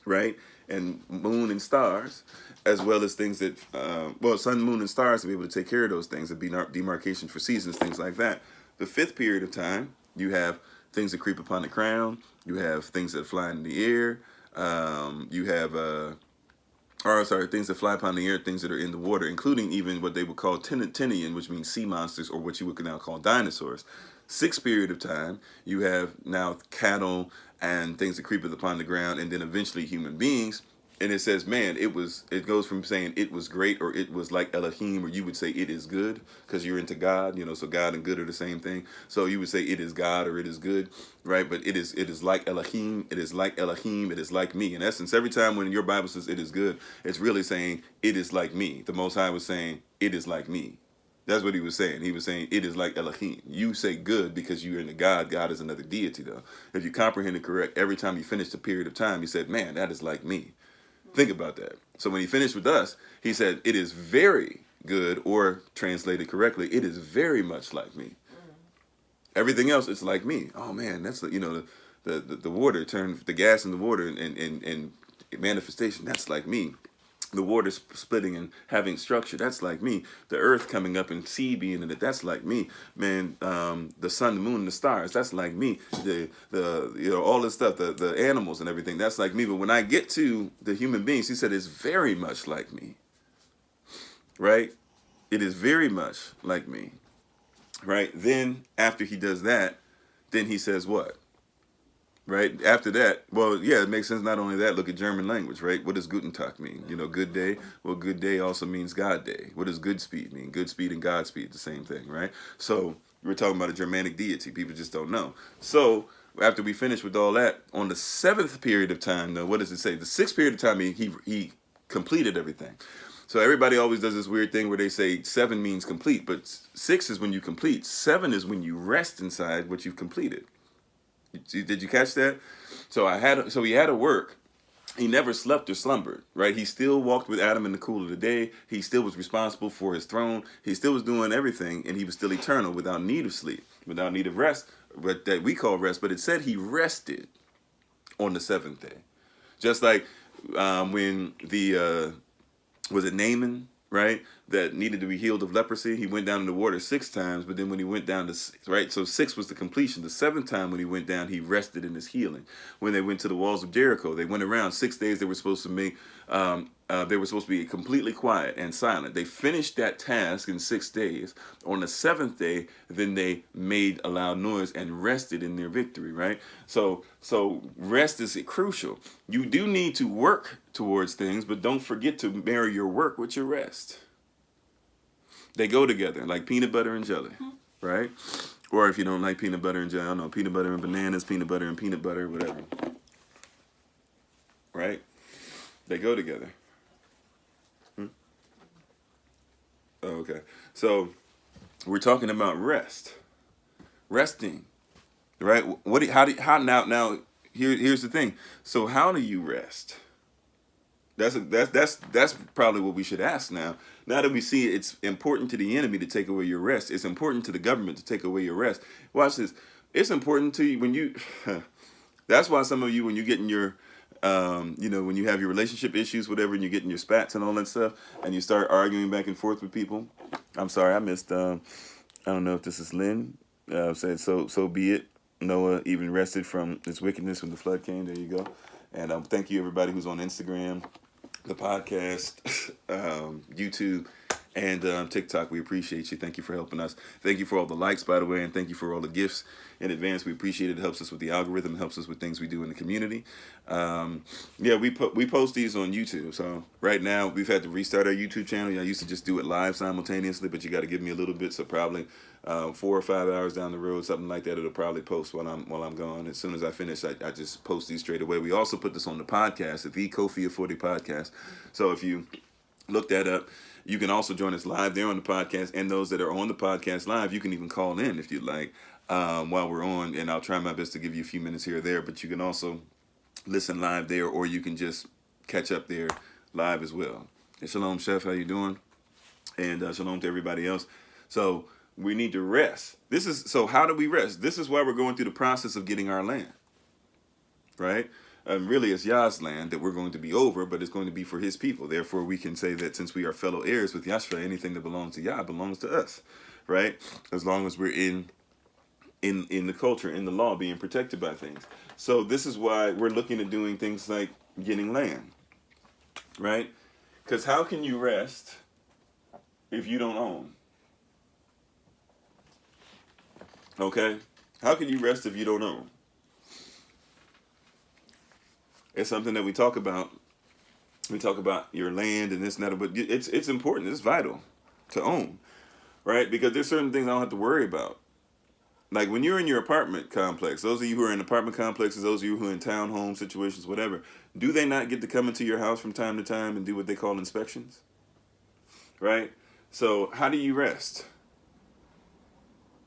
right, and moon and stars, as well as things that, sun, moon, and stars to be able to take care of those things, and be demarcation for seasons, things like that. The fifth period of time, you have things that creep upon the crown, you have things that fly in the air, you have, things that fly upon the air, things that are in the water, including even what they would call Tinian, which means sea monsters, or what you would now call dinosaurs. Sixth period of time, you have now cattle and things that creep upon the ground, and then eventually human beings. And it says, man, it goes from saying it was great, or it was like Elohim, or you would say it is good, because you're into God, so God and good are the same thing. So you would say it is God, or it is good, right? But it is like Elohim, it is like Elohim, it is like me. In essence, every time when your Bible says it is good, it's really saying it is like me. The Most High was saying it is like me. That's what he was saying. He was saying it is like Elohim. You say good because you're into God. God is another deity, though. If you comprehend it correct, every time you finish the period of time, he said, man, that is like me. Think about that. So when he finished with us, he said, it is very good, or translated correctly, it is very much like me. Everything else, it's like me. Oh man, that's the water turned, the gas in the water and manifestation, that's like me. The water splitting and having structure, that's like me. The earth coming up and seed being in it, that's like me. Man, the sun, the moon, and the stars, that's like me. All this stuff, the animals and everything, that's like me. But when I get to the human beings, he said it's very much like me. Right? It is very much like me. Right? Then after he does that, then he says what? Right? After that, well, yeah, it makes sense. Not only that, look at German language, right? What does Guten Tag mean? Good day. Well, good day also means God day. What does good speed mean? Good speed and Godspeed, the same thing, right? So we're talking about a Germanic deity. People just don't know. So after we finish with all that, on the seventh period of time, though, what does it say? The sixth period of time, he completed everything. So everybody always does this weird thing where they say 7 means complete, but 6 is when you complete. 7 is when you rest inside what you've completed. Did you catch that? So he had to work. He never slept or slumbered, right? He still walked with Adam in the cool of the day. He still was responsible for his throne. He still was doing everything, and he was still eternal, without need of sleep, without need of rest, but that we call rest. But it said he rested on the 7th day. Just like when was it Naaman, right, that needed to be healed of leprosy? He went down in the water 6 times, but then when he went down to 6, right, so 6 was the completion. The 7th time when he went down, he rested in his healing. When they went to the walls of Jericho, they went around 6 days. They were supposed to make, they were supposed to be completely quiet and silent. They finished that task in 6 days. On the 7th day, then they made a loud noise and rested in their victory, right? So rest is crucial. You do need to work towards things, but don't forget to marry your work with your rest. They go together, like peanut butter and jelly, right? Or if you don't like peanut butter and jelly, I don't know, peanut butter and bananas, peanut butter and peanut butter, whatever. Right? They go together. Oh, okay. So we're talking about rest. Resting. Right? Now here's the thing. So how do you rest? That's probably what we should ask now. Now that we see it's important to the enemy to take away your rest, it's important to the government to take away your rest. Watch this. It's important to you when you. That's why some of you, when you get in your, when you have your relationship issues, whatever, and you get in your spats and all that stuff, and you start arguing back and forth with people. I'm sorry, I missed. I don't know if this is Lynn. Said so be it. Noah even rested from his wickedness when the flood came. There you go. And thank you everybody who's on Instagram, the podcast, YouTube, and TikTok. We appreciate you. Thank you for helping us. Thank you for all the likes, by the way, and thank you for all the gifts in advance. We appreciate it. It helps us with the algorithm. It helps us with things we do in the community. We post these on YouTube. So right now we've had to restart our YouTube channel. I used to just do it live simultaneously, but you got to give me a little bit. So probably 4 or 5 hours down the road, something like that, it'll probably post while I'm gone. As soon as I finish, I just post these straight away. We also put this on the podcast, the Kofi of 40 podcast. So if you look that up, you can also join us live there on the podcast. And those that are on the podcast live, you can even call in if you'd like while we're on. And I'll try my best to give you a few minutes here or there. But you can also listen live there, or you can just catch up there live as well. And shalom, Chef. How you doing? And shalom to everybody else. So we need to rest. So how do we rest? This is why we're going through the process of getting our land, right? Really, it's Yah's land that we're going to be over, but it's going to be for his people. Therefore, we can say that since we are fellow heirs with Yahshua, anything that belongs to Yah belongs to us, right? As long as we're in the culture, in the law, being protected by things. So this is why we're looking at doing things like getting land, right? Because how can you rest if you don't own? Okay? How can you rest if you don't own? It's something that we talk about. We talk about your land and this and that, but it's important. It's vital to own, right? Because there's certain things I don't have to worry about. Like when you're in your apartment complex, those of you who are in apartment complexes, those of you who are in townhome situations, whatever, do they not get to come into your house from time to time and do what they call inspections? Right? So how do you rest?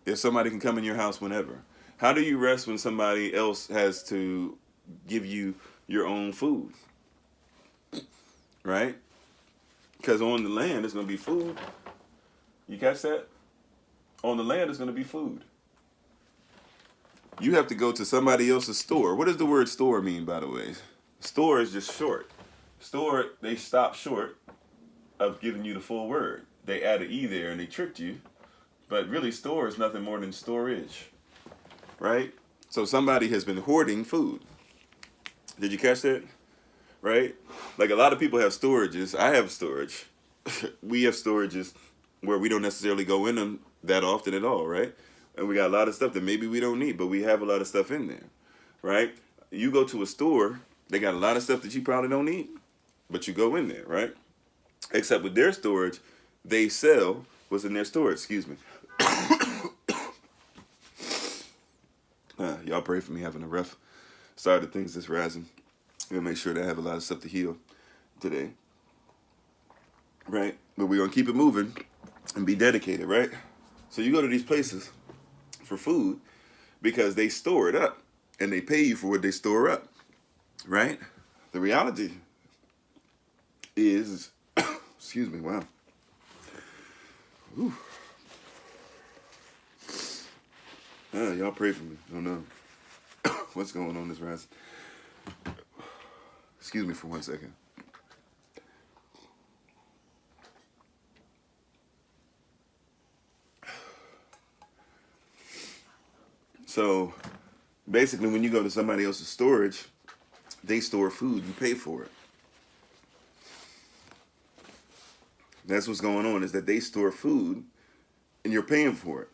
If somebody can come in your house whenever. How do you rest when somebody else has to give you your own food? Right? Because on the land, there's going to be food. You catch that? On the land, there's going to be food. You have to go to somebody else's store. What does the word store mean, by the way? Store is just short. Store, they stop short of giving you the full word. They added E there and they tricked you. But really, store is nothing more than storage. Right? So somebody has been hoarding food. Did you catch that? Right? Like a lot of people have storages. I have storage. We have storages where we don't necessarily go in them that often at all, right? And we got a lot of stuff that maybe we don't need, but we have a lot of stuff in there, right? You go to a store, they got a lot of stuff that you probably don't need, but you go in there, right? Except with their storage, they sell what's in their storage, excuse me. Y'all pray for me having a rough start of things this rising. We'll make sure that I have a lot of stuff to heal today, right? But we're going to keep it moving and be dedicated, right? So you go to these places for food because they store it up and they pay you for what they store up, right? The reality is, excuse me, wow. Whew. Y'all pray for me. I don't know what's going on this rise. Excuse me for 1 second. So basically, when you go to somebody else's storage, they store food. You pay for it. That's what's going on, is that they store food and you're paying for it.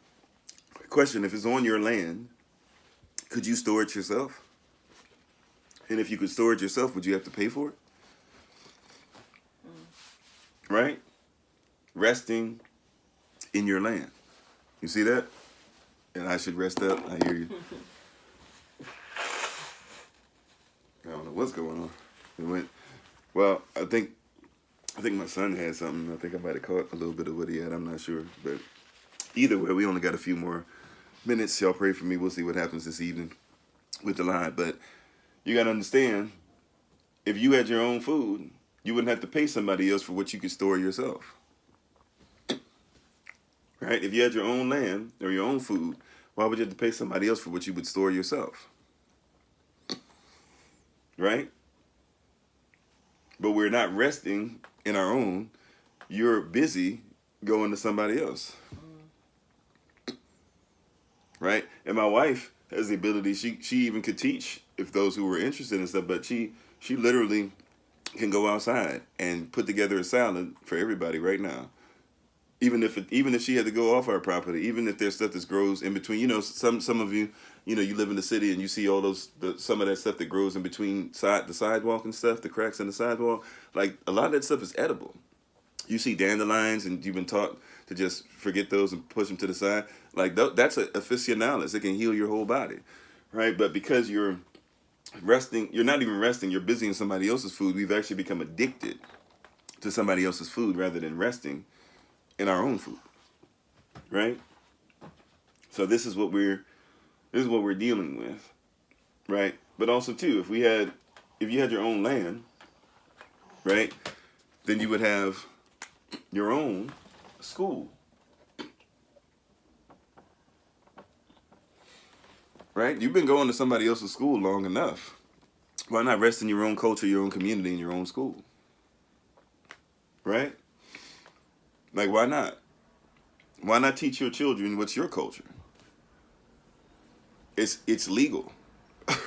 Question, if it's on your land, could you store it yourself? And if you could store it yourself, would you have to pay for it? Right? Resting in your land. You see that? And I should rest up. I hear you. I don't know what's going on. It went. Well, I think my son had something. I think I might have caught a little bit of what he had. I'm not sure. But either way, we only got a few more minutes. Y'all pray for me. We'll see what happens this evening with the line. But you got to understand, if you had your own food, you wouldn't have to pay somebody else for what you could store yourself. Right? If you had your own land or your own food, why would you have to pay somebody else for what you would store yourself? Right? But we're not resting in our own. You're busy going to somebody else. Right? And my wife has the ability, she even could teach if those who were interested in stuff, but she literally can go outside and put together a salad for everybody right now. Even if she had to go off our property, even if there's stuff that grows in between, some of you, you live in the city and you see all some of that stuff that grows in between the sidewalk and stuff, the cracks in the sidewalk. Like a lot of that stuff is edible. You see dandelions and you've been taught to just forget those and push them to the side. Like that's an aficionalis. It can heal your whole body, right? But because you're resting, you're not even resting. You're busy in somebody else's food. We've actually become addicted to somebody else's food rather than resting in our own food, right? So this is what we're dealing with, right? But also too, if you had your own land, right? Then you would have your own school, right? You've been going to somebody else's school long enough. Why not rest in your own culture, your own community, and your own school? Right? Like, why not? Why not teach your children what's your culture? It's legal,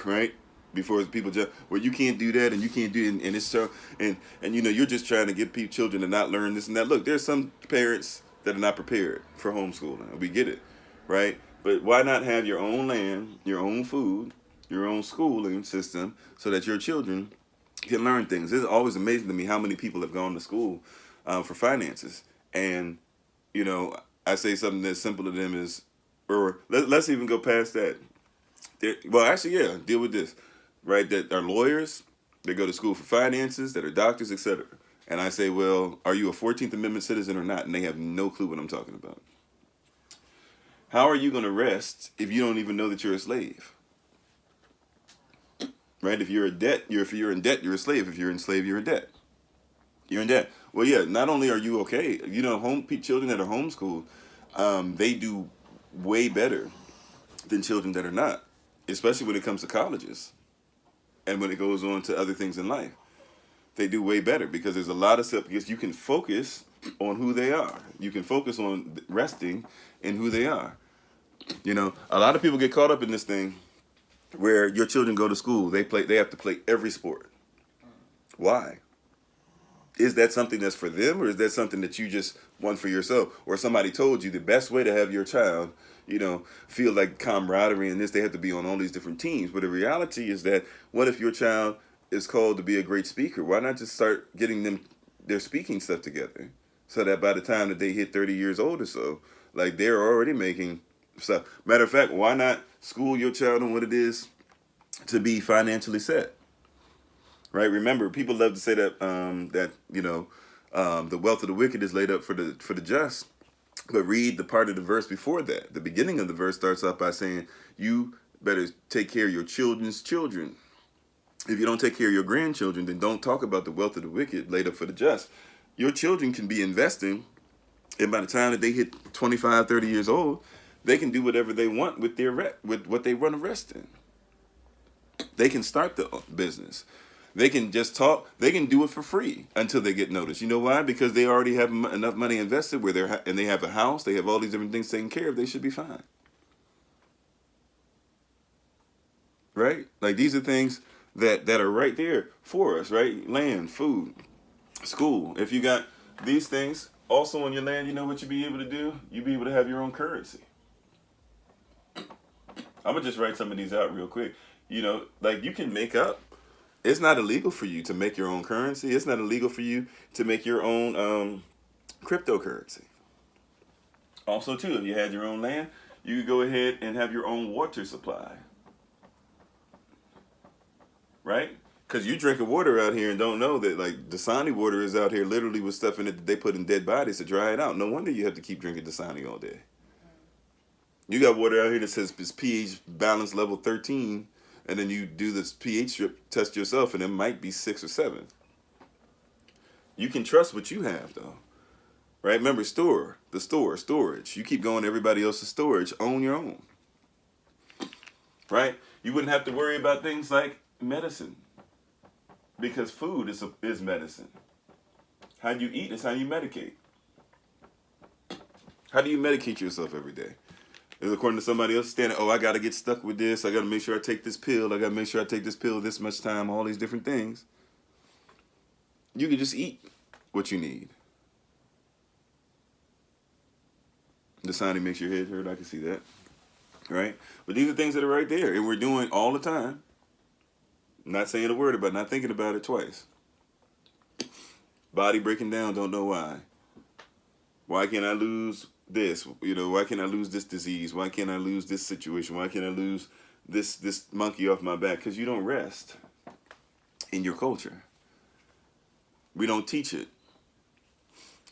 right? Before people just, well, you can't do that and you can't do it, and it's so, and you know, you're just trying to get children to not learn this and that. Look, there's some parents that are not prepared for homeschooling. We get it, right? But why not have your own land, your own food, your own schooling system, so that your children can learn things? It's always amazing to me how many people have gone to school for finances, and you know, I say something that's simple to them is, or let's even go past that. Well, actually, yeah, deal with this, right? That are lawyers, they go to school for finances, that are doctors, etc. And I say, well, are you a 14th Amendment citizen or not? And they have no clue what I'm talking about. How are you going to rest if you don't even know that you're a slave? Right? If you're in debt, if you're in debt, you're a slave. If you're enslaved, you're in debt. You're in debt. Well, yeah, not only are you okay, you know, children that are homeschooled, they do way better than children that are not, especially when it comes to colleges and when it goes on to other things in life. They do way better because there's a lot of stuff, because you can focus on who they are. You can focus on resting in who they are. You know, a lot of people get caught up in this thing where your children go to school, they have to play every sport. Why? Is that something that's for them, or is that something that you just want for yourself? Or somebody told you the best way to have your child, you know, feel like camaraderie and this, they have to be on all these different teams. But the reality is that, what if your child is called to be a great speaker? Why not just start getting them their speaking stuff together, so that by the time that they hit 30 years old or so, like, they're already making stuff. Matter of fact, why not school your child on what it is to be financially set? Right? Remember, people love to say that that, you know, the wealth of the wicked is laid up for the just. But read the part of the verse before that. The beginning of the verse starts off by saying, you better take care of your children's children. If you don't take care of your grandchildren, then don't talk about the wealth of the wicked laid up for the just. Your children can be investing, and by the time that they hit 25, 30 years old, they can do whatever they want with with what they run a rest in. They can start the business. They can just talk. They can do it for free until they get noticed. You know why? Because they already have enough money invested where and they have a house. They have all these different things taken care of. They should be fine. Right? Like, these are things that are right there for us, right? Land, food, school. If you got these things also on your land, you know what you'd be able to do? You'd be able to have your own currency. I'm going to just write some of these out real quick. You know, like, you can make up. It's not illegal for you to make your own currency. It's not illegal for you to make your own cryptocurrency. Also, too, if you had your own land, you could go ahead and have your own water supply. Right? Because you drinking water out here and don't know that, like, Dasani water is out here literally with stuff in it that they put in dead bodies to dry it out. No wonder you have to keep drinking Dasani all day. You got water out here that says it's pH balance level 13, and then you do this pH strip test yourself, and it might be 6 or 7. You can trust what you have, though. Right? Remember, storage. You keep going to everybody else's storage. Own your own. Right? You wouldn't have to worry about things like medicine, because food is medicine. How you eat is how you medicate. How do you medicate yourself every day? Is according to somebody else standing, oh, I got to get stuck with this. I got to make sure I take this pill. I got to make sure I take this pill this much time, all these different things. You can just eat what you need. Dasani makes your head hurt. I can see that. Right? But these are things that are right there, and we're doing all the time. Not saying a word about it, not thinking about it twice. Body breaking down, don't know why. Why can't I lose this? You know, why can't I lose this disease? Why can't I lose this situation? Why can't I lose this monkey off my back? Because you don't rest in your culture. We don't teach it.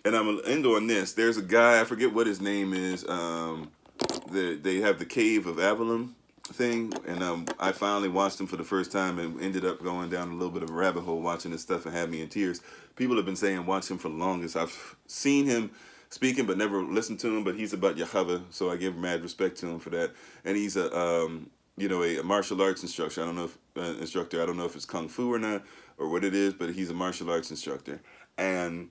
And I'm going to end on this. There's a guy, I forget what his name is. They have the Cave of Adullam. thing, and I finally watched him for the first time and ended up going down a little bit of a rabbit hole watching this stuff and had me in tears. People have been saying watch him for the longest. I've seen him speaking but never listened to him, but he's about Yahweh, so I give mad respect to him for that. And he's a a martial arts instructor. I don't know if instructor. I don't know if it's kung fu or not or what it is, but he's a martial arts instructor, and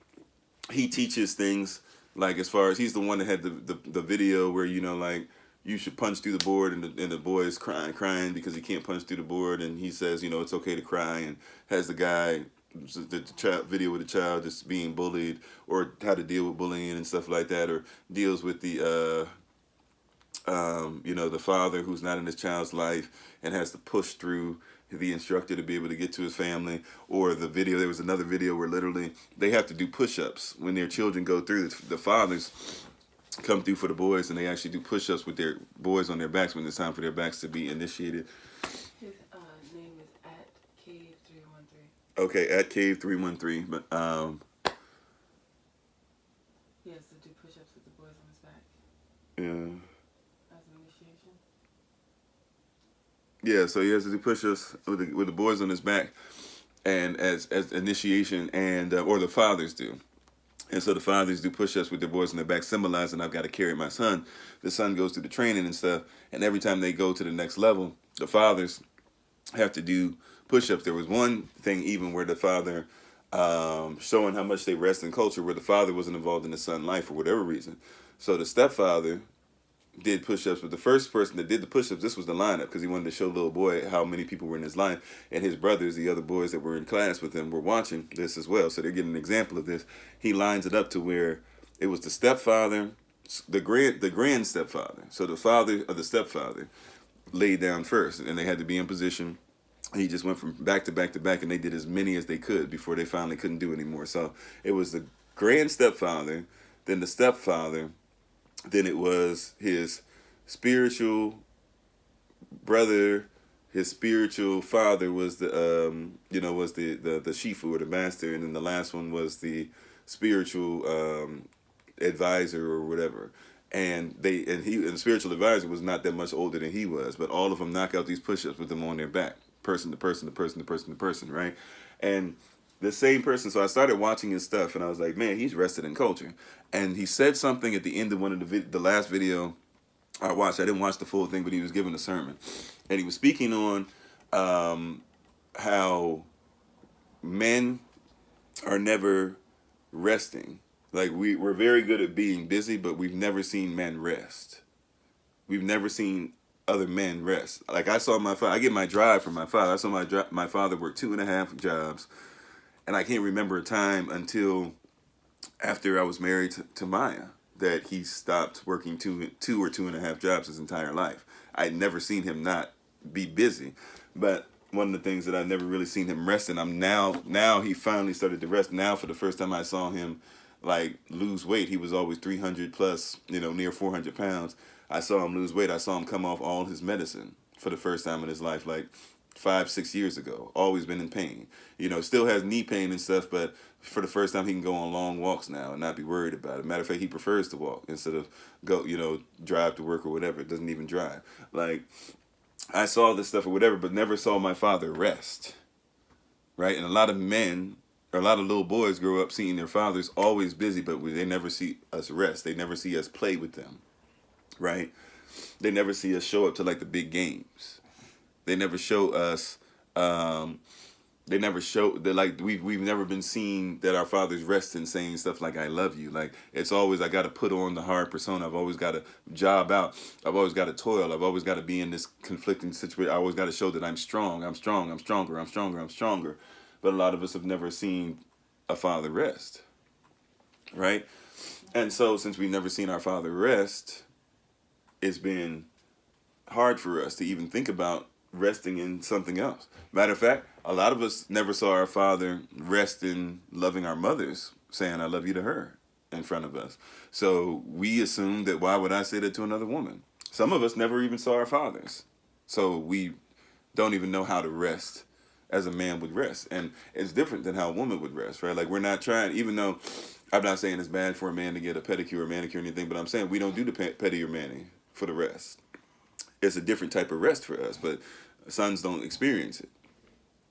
he teaches things like as far as he's the one that had the video where like you should punch through the board, and the boy is crying because he can't punch through the board, and he says it's okay to cry, and has the guy the child video with the child just being bullied or how to deal with bullying and stuff like that, or deals with the the father who's not in his child's life and has to push through the instructor to be able to get to his family. Or the video, there was another video where literally they have to do push-ups when their children go through. The fathers come through for the boys, and they actually do push-ups with their boys on their backs when it's time for their backs to be initiated. His name is at Cave313. Okay, at Cave313, but He has to do push-ups with the boys on his back yeah. as an initiation. Yeah, so he has to do push-ups with the boys on his back, and as initiation, and or the fathers do, and so the fathers do push-ups with their boys on their back, symbolizing I've got to carry my son. The son goes through the training and stuff, and every time they go to the next level, the fathers have to do push-ups. There was one thing even where the father showing how much they rest in culture, where the father wasn't involved in the son's life for whatever reason. So the stepfather did push-ups, but the first person that did the push-ups, this was the lineup, because he wanted to show little boy how many people were in his line, and his brothers, the other boys that were in class with him, were watching this as well, so they're getting an example of this. He lines it up to where it was the stepfather, the grand stepfather, so the father of the stepfather laid down first, and they had to be in position. He just went from back to back to back, and they did as many as they could before they finally couldn't do anymore. So it was the grand stepfather, then the stepfather, then it was his spiritual brother, his spiritual father was the was the shifu or the master, and then the last one was the spiritual advisor or whatever. And the spiritual advisor was not that much older than he was, but all of them knock out these push-ups with them on their back, person to person to person to person to person, right? And the same person. So I started watching his stuff, and I was like, man, he's rested in culture. And he said something at the end of one of the last video I watched. I didn't watch the full thing, but he was giving a sermon, and he was speaking on how men are never resting. Like we're very good at being busy, but we've never seen men rest. We've never seen other men rest. Like I saw my father. I get my drive from my father. I saw my father work 2.5 jobs. And I can't remember a time until after I was married to Maya that he stopped working two or 2.5 jobs his entire life. I'd never seen him not be busy. But one of the things that I've never really seen him rest, and I'm now he finally started to rest. Now for the first time I saw him like lose weight. He was always 300 plus, near 400 pounds. I saw him lose weight. I saw him come off all his medicine for the first time in his life, like 5-6 years ago. Always been in pain. Still has knee pain and stuff, but for the first time he can go on long walks now and not be worried about it. Matter of fact, he prefers to walk instead of go, drive to work or whatever. It doesn't even drive. Like, I saw this stuff or whatever, but never saw my father rest. Right? And a lot of men, or a lot of little boys grow up seeing their fathers always busy, but they never see us rest. They never see us play with them. Right? They never see us show up to like the big games. They never show us. They never show that, like, we've never been seen that our fathers rest in saying stuff like "I love you." Like, it's always I got to put on the hard persona. I've always got to job out. I've always got to toil. I've always got to be in this conflicting situation. I always got to show that I'm strong. I'm strong. I'm stronger. I'm stronger. I'm stronger. But a lot of us have never seen a father rest, right? And so, since we've never seen our father rest, it's been hard for us to even think about resting in something else. Matter of fact, a lot of us never saw our father rest in loving our mothers, saying "I love you" to her in front of us. So we assume that why would I say that to another woman? Some of us never even saw our fathers. So we don't even know how to rest as a man would rest. And it's different than how a woman would rest, right? Like, we're not trying, even though I'm not saying it's bad for a man to get a pedicure or manicure or anything, but I'm saying we don't do the pedi or mani for the rest. it's a different type of rest for us. But sons don't experience it.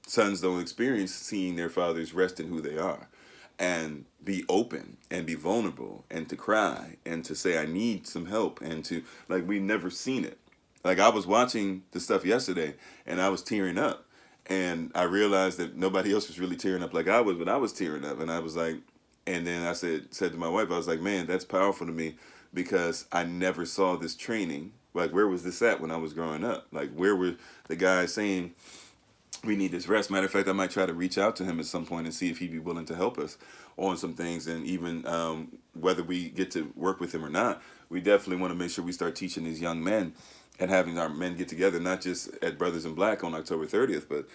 Sons don't experience seeing their fathers rest in who they are and be open and be vulnerable and to cry and to say I need some help and to, like, we've never seen it. Like, I was watching the stuff yesterday and I was tearing up, and I realized that nobody else was really tearing up like I was, but I was tearing up, and I was like, and then I said to my wife, I was like, man, that's powerful to me, because I never saw this training. Like, where was this at when I was growing up? Like, where were the guys saying we need this rest? Matter of fact, I might try to reach out to him at some point and see if he'd be willing to help us on some things. And even whether we get to work with him or not, we definitely want to make sure we start teaching these young men and having our men get together, not just at Brothers in Black on October 30th, but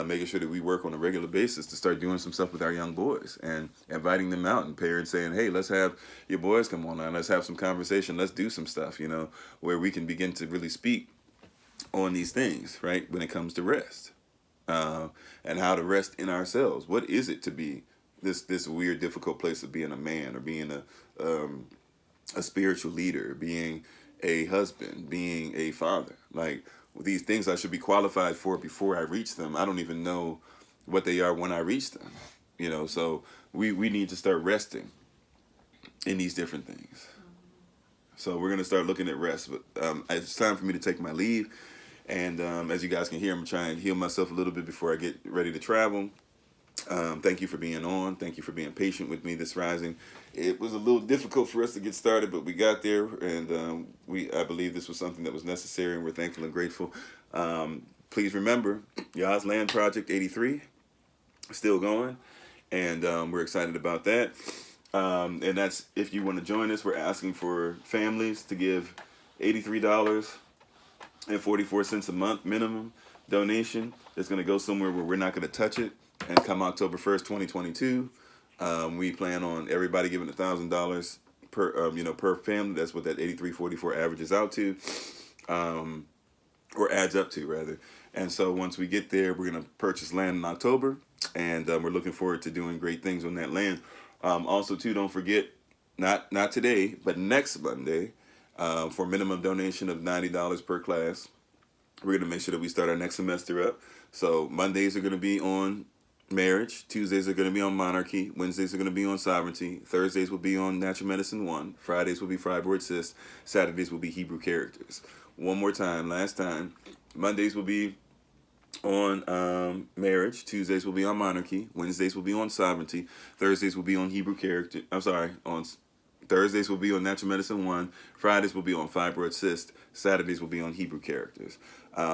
making sure that we work on a regular basis to start doing some stuff with our young boys and inviting them out, and parents saying, hey, let's have your boys come on now, let's have some conversation, let's do some stuff, you know, where we can begin to really speak on these things, right, when it comes to rest. And how to rest in ourselves. What is it to be this weird, difficult place of being a man, or being a spiritual leader, being a husband, being a father? Like, these things I should be qualified for before I reach them. I don't even know what they are when I reach them. You know, so we need to start resting in these different things. So we're gonna start looking at rest. But it's time for me to take my leave. And as you guys can hear, I'm trying to heal myself a little bit before I get ready to travel. Thank you for being on. Thank you for being patient with me this rising. It was a little difficult for us to get started, but we got there, and I believe this was something that was necessary, and we're thankful and grateful. Please remember, Yah's Land Project 83 still going, and we're excited about that. And that's, if you want to join us, we're asking for families to give $83.44 a month minimum donation. It's going to go somewhere where we're not going to touch it. And come October 1st, 2022, we plan on everybody giving $1,000 per family. That's what that 83.44 averages out to, or adds up to, rather. And so once we get there, we're going to purchase land in October, and we're looking forward to doing great things on that land. Also, too, don't forget, not today, but next Monday, for a minimum donation of $90 per class, we're going to make sure that we start our next semester up. So Mondays are going to be on marriage, Tuesdays are going to be on monarchy, Wednesdays are going to be on sovereignty, Thursdays will be on natural medicine 1, Fridays will be fibroid cyst, Saturdays will be Hebrew characters. One more time, last time, Mondays will be on marriage, Tuesdays will be on monarchy, Wednesdays will be on sovereignty, Thursdays will be on Hebrew character, Thursdays will be on natural medicine 1, Fridays will be on fibroid cyst, Saturdays will be on Hebrew characters.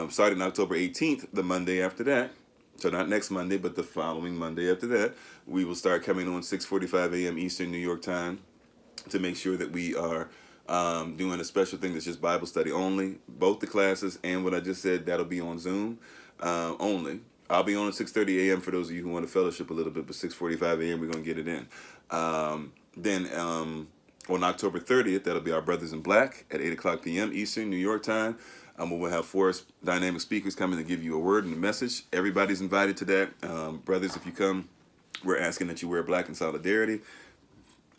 Starting October 18th, the Monday after that, so not next Monday, but the following Monday after that, we will start coming on 6:45 a.m. Eastern New York time to make sure that we are doing a special thing that's just Bible study only. Both the classes and what I just said, that'll be on Zoom only. I'll be on at 6:30 a.m. for those of you who want to fellowship a little bit, but 6:45 a.m. we're going to get it in. Then on October 30th, that'll be our Brothers in Black at 8 o'clock p.m. Eastern New York time. We'll have 4 dynamic speakers coming to give you a word and a message. Everybody's invited to that. Brothers, if you come, we're asking that you wear black in solidarity.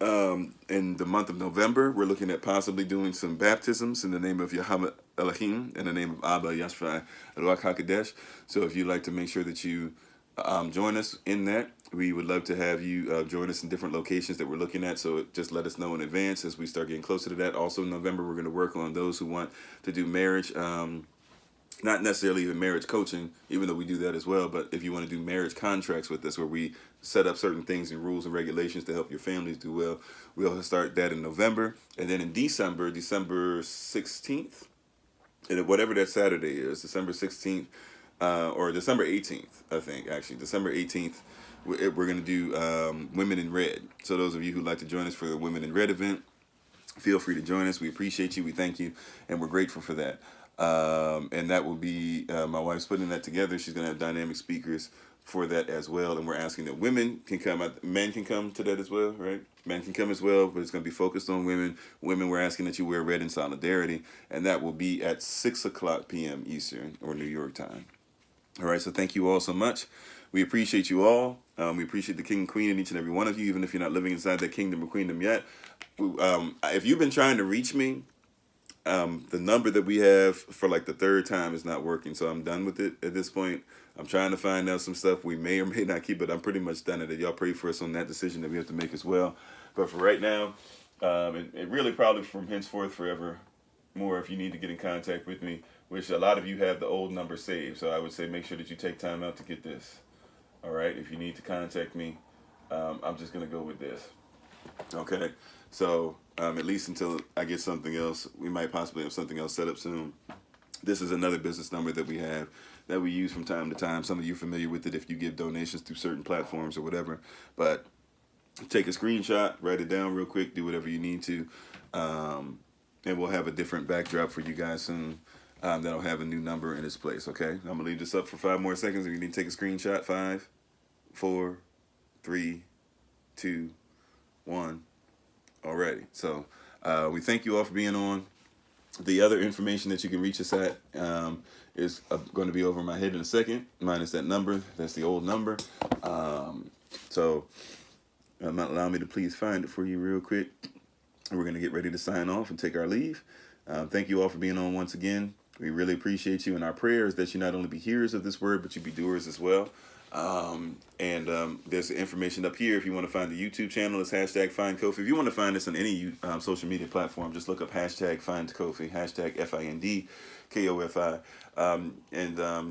In the month of November, we're looking at possibly doing some baptisms in the name of Yahweh Elohim, in the name of Abba Yashvai Ruach HaKodesh. So if you'd like to make sure that you join us in that, we would love to have you join us in different locations that we're looking at. So just let us know in advance as we start getting closer to that. Also in November, we're going to work on those who want to do marriage, not necessarily even marriage coaching, even though we do that as well. But if you want to do marriage contracts with us, where we set up certain things and rules and regulations to help your families do well, we'll start that in November. And then in December 16th, and whatever that Saturday is, December 16th, or December 18th, I think, actually, December 18th, we're going to do Women in Red. So those of you who'd like to join us for the Women in Red event, feel free to join us. We appreciate you. We thank you. And we're grateful for that. And that will be, my wife's putting that together. She's going to have dynamic speakers for that as well. And we're asking that women can come. Men can come to that as well, right? Men can come as well, but it's going to be focused on women. Women, we're asking that you wear red in solidarity. And that will be at 6 o'clock p.m. Eastern or New York time. All right, so thank you all so much. We appreciate you all. We appreciate the King and Queen in each and every one of you, even if you're not living inside that kingdom or queendom yet. If you've been trying to reach me, the number that we have for like the third time is not working, so I'm done with it at this point. I'm trying to find out some stuff we may or may not keep, but I'm pretty much done at it. Y'all pray for us on that decision that we have to make as well. But for right now, it really probably from henceforth forever more, if you need to get in contact with me, which a lot of you have the old number saved, so I would say make sure that you take time out to get this. All right, if you need to contact me, I'm just gonna go with this. Okay, so at least until I get something else, we might possibly have something else set up soon. This is another business number that we have that we use from time to time. Some of you are familiar with it if you give donations through certain platforms or whatever. But take a screenshot, write it down real quick, do whatever you need to, and we'll have a different backdrop for you guys soon. That'll have a new number in its place. Okay, I'm gonna leave this up for 5 more seconds. If you need to take a screenshot, 5, 4, 3, 2, 1. Alrighty. So we thank you all for being on. The other information that you can reach us at is going to be over my head in a second, minus that number. That's the old number. So allow me to please find it for you real quick. We're going to get ready to sign off and take our leave. Thank you all for being on once again. We really appreciate you, and our prayer is that you not only be hearers of this word, but you be doers as well. There's information up here if you want to find the YouTube channel. It's hashtag Find Kofi. If you want to find us on any social media platform, just look up hashtag Find Kofi, hashtag FINDKOFI.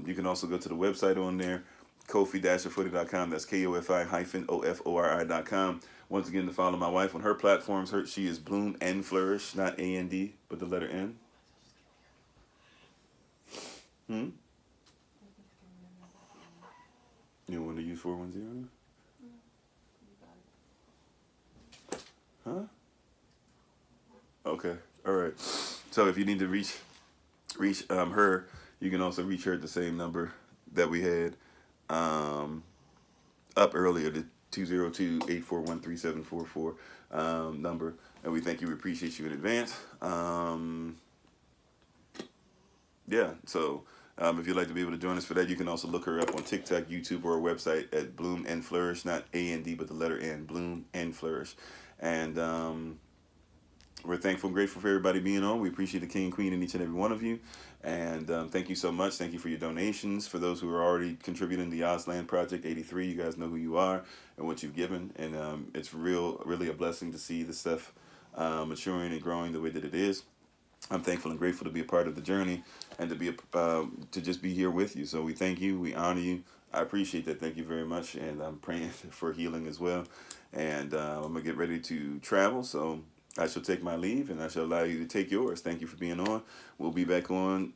You can also go to the website on there, Kofi-Ofori.com. That's KOFI-OFORI.com. Once again, to follow my wife on her platforms, she is Bloom and Flourish, not AND, but the letter N. You want to use 410? Huh? Okay. All right. So if you need to reach her, you can also reach her at the same number that we had up earlier, the 202-841-3744 number. And we thank you. We appreciate you in advance. Yeah. So if you'd like to be able to join us for that, you can also look her up on TikTok, YouTube, or our website at Bloom and Flourish, not AND, but the letter N, Bloom and Flourish. And we're thankful and grateful for everybody being on. We appreciate the king and queen in each and every one of you. And thank you so much. Thank you for your donations. For those who are already contributing to the Ozland Project 83, you guys know who you are and what you've given. And it's really a blessing to see the stuff maturing and growing the way that it is. I'm thankful and grateful to be a part of the journey and to just be here with you. So we thank you. We honor you. I appreciate that. Thank you very much. And I'm praying for healing as well. And I'm going to get ready to travel. So I shall take my leave and I shall allow you to take yours. Thank you for being on. We'll be back on,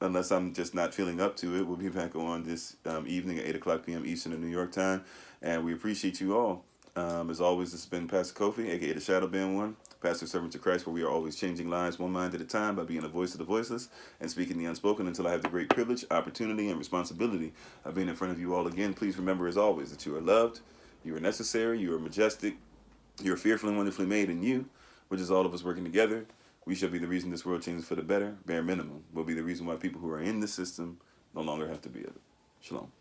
unless I'm just not feeling up to it. We'll be back on this evening at 8 o'clock p.m. Eastern in New York time. And we appreciate you all. As always, this has been Pastor Kofi, a.k.a. the Shadow Band One, Pastor Servant to Christ, where we are always changing lives one mind at a time by being a voice of the voiceless and speaking the unspoken until I have the great privilege, opportunity, and responsibility of being in front of you all again. Please remember, as always, that you are loved, you are necessary, you are majestic, you are fearfully and wonderfully made, and you, which is all of us working together, we shall be the reason this world changes for the better. Bare minimum will be the reason why people who are in the system no longer have to be of it. Shalom.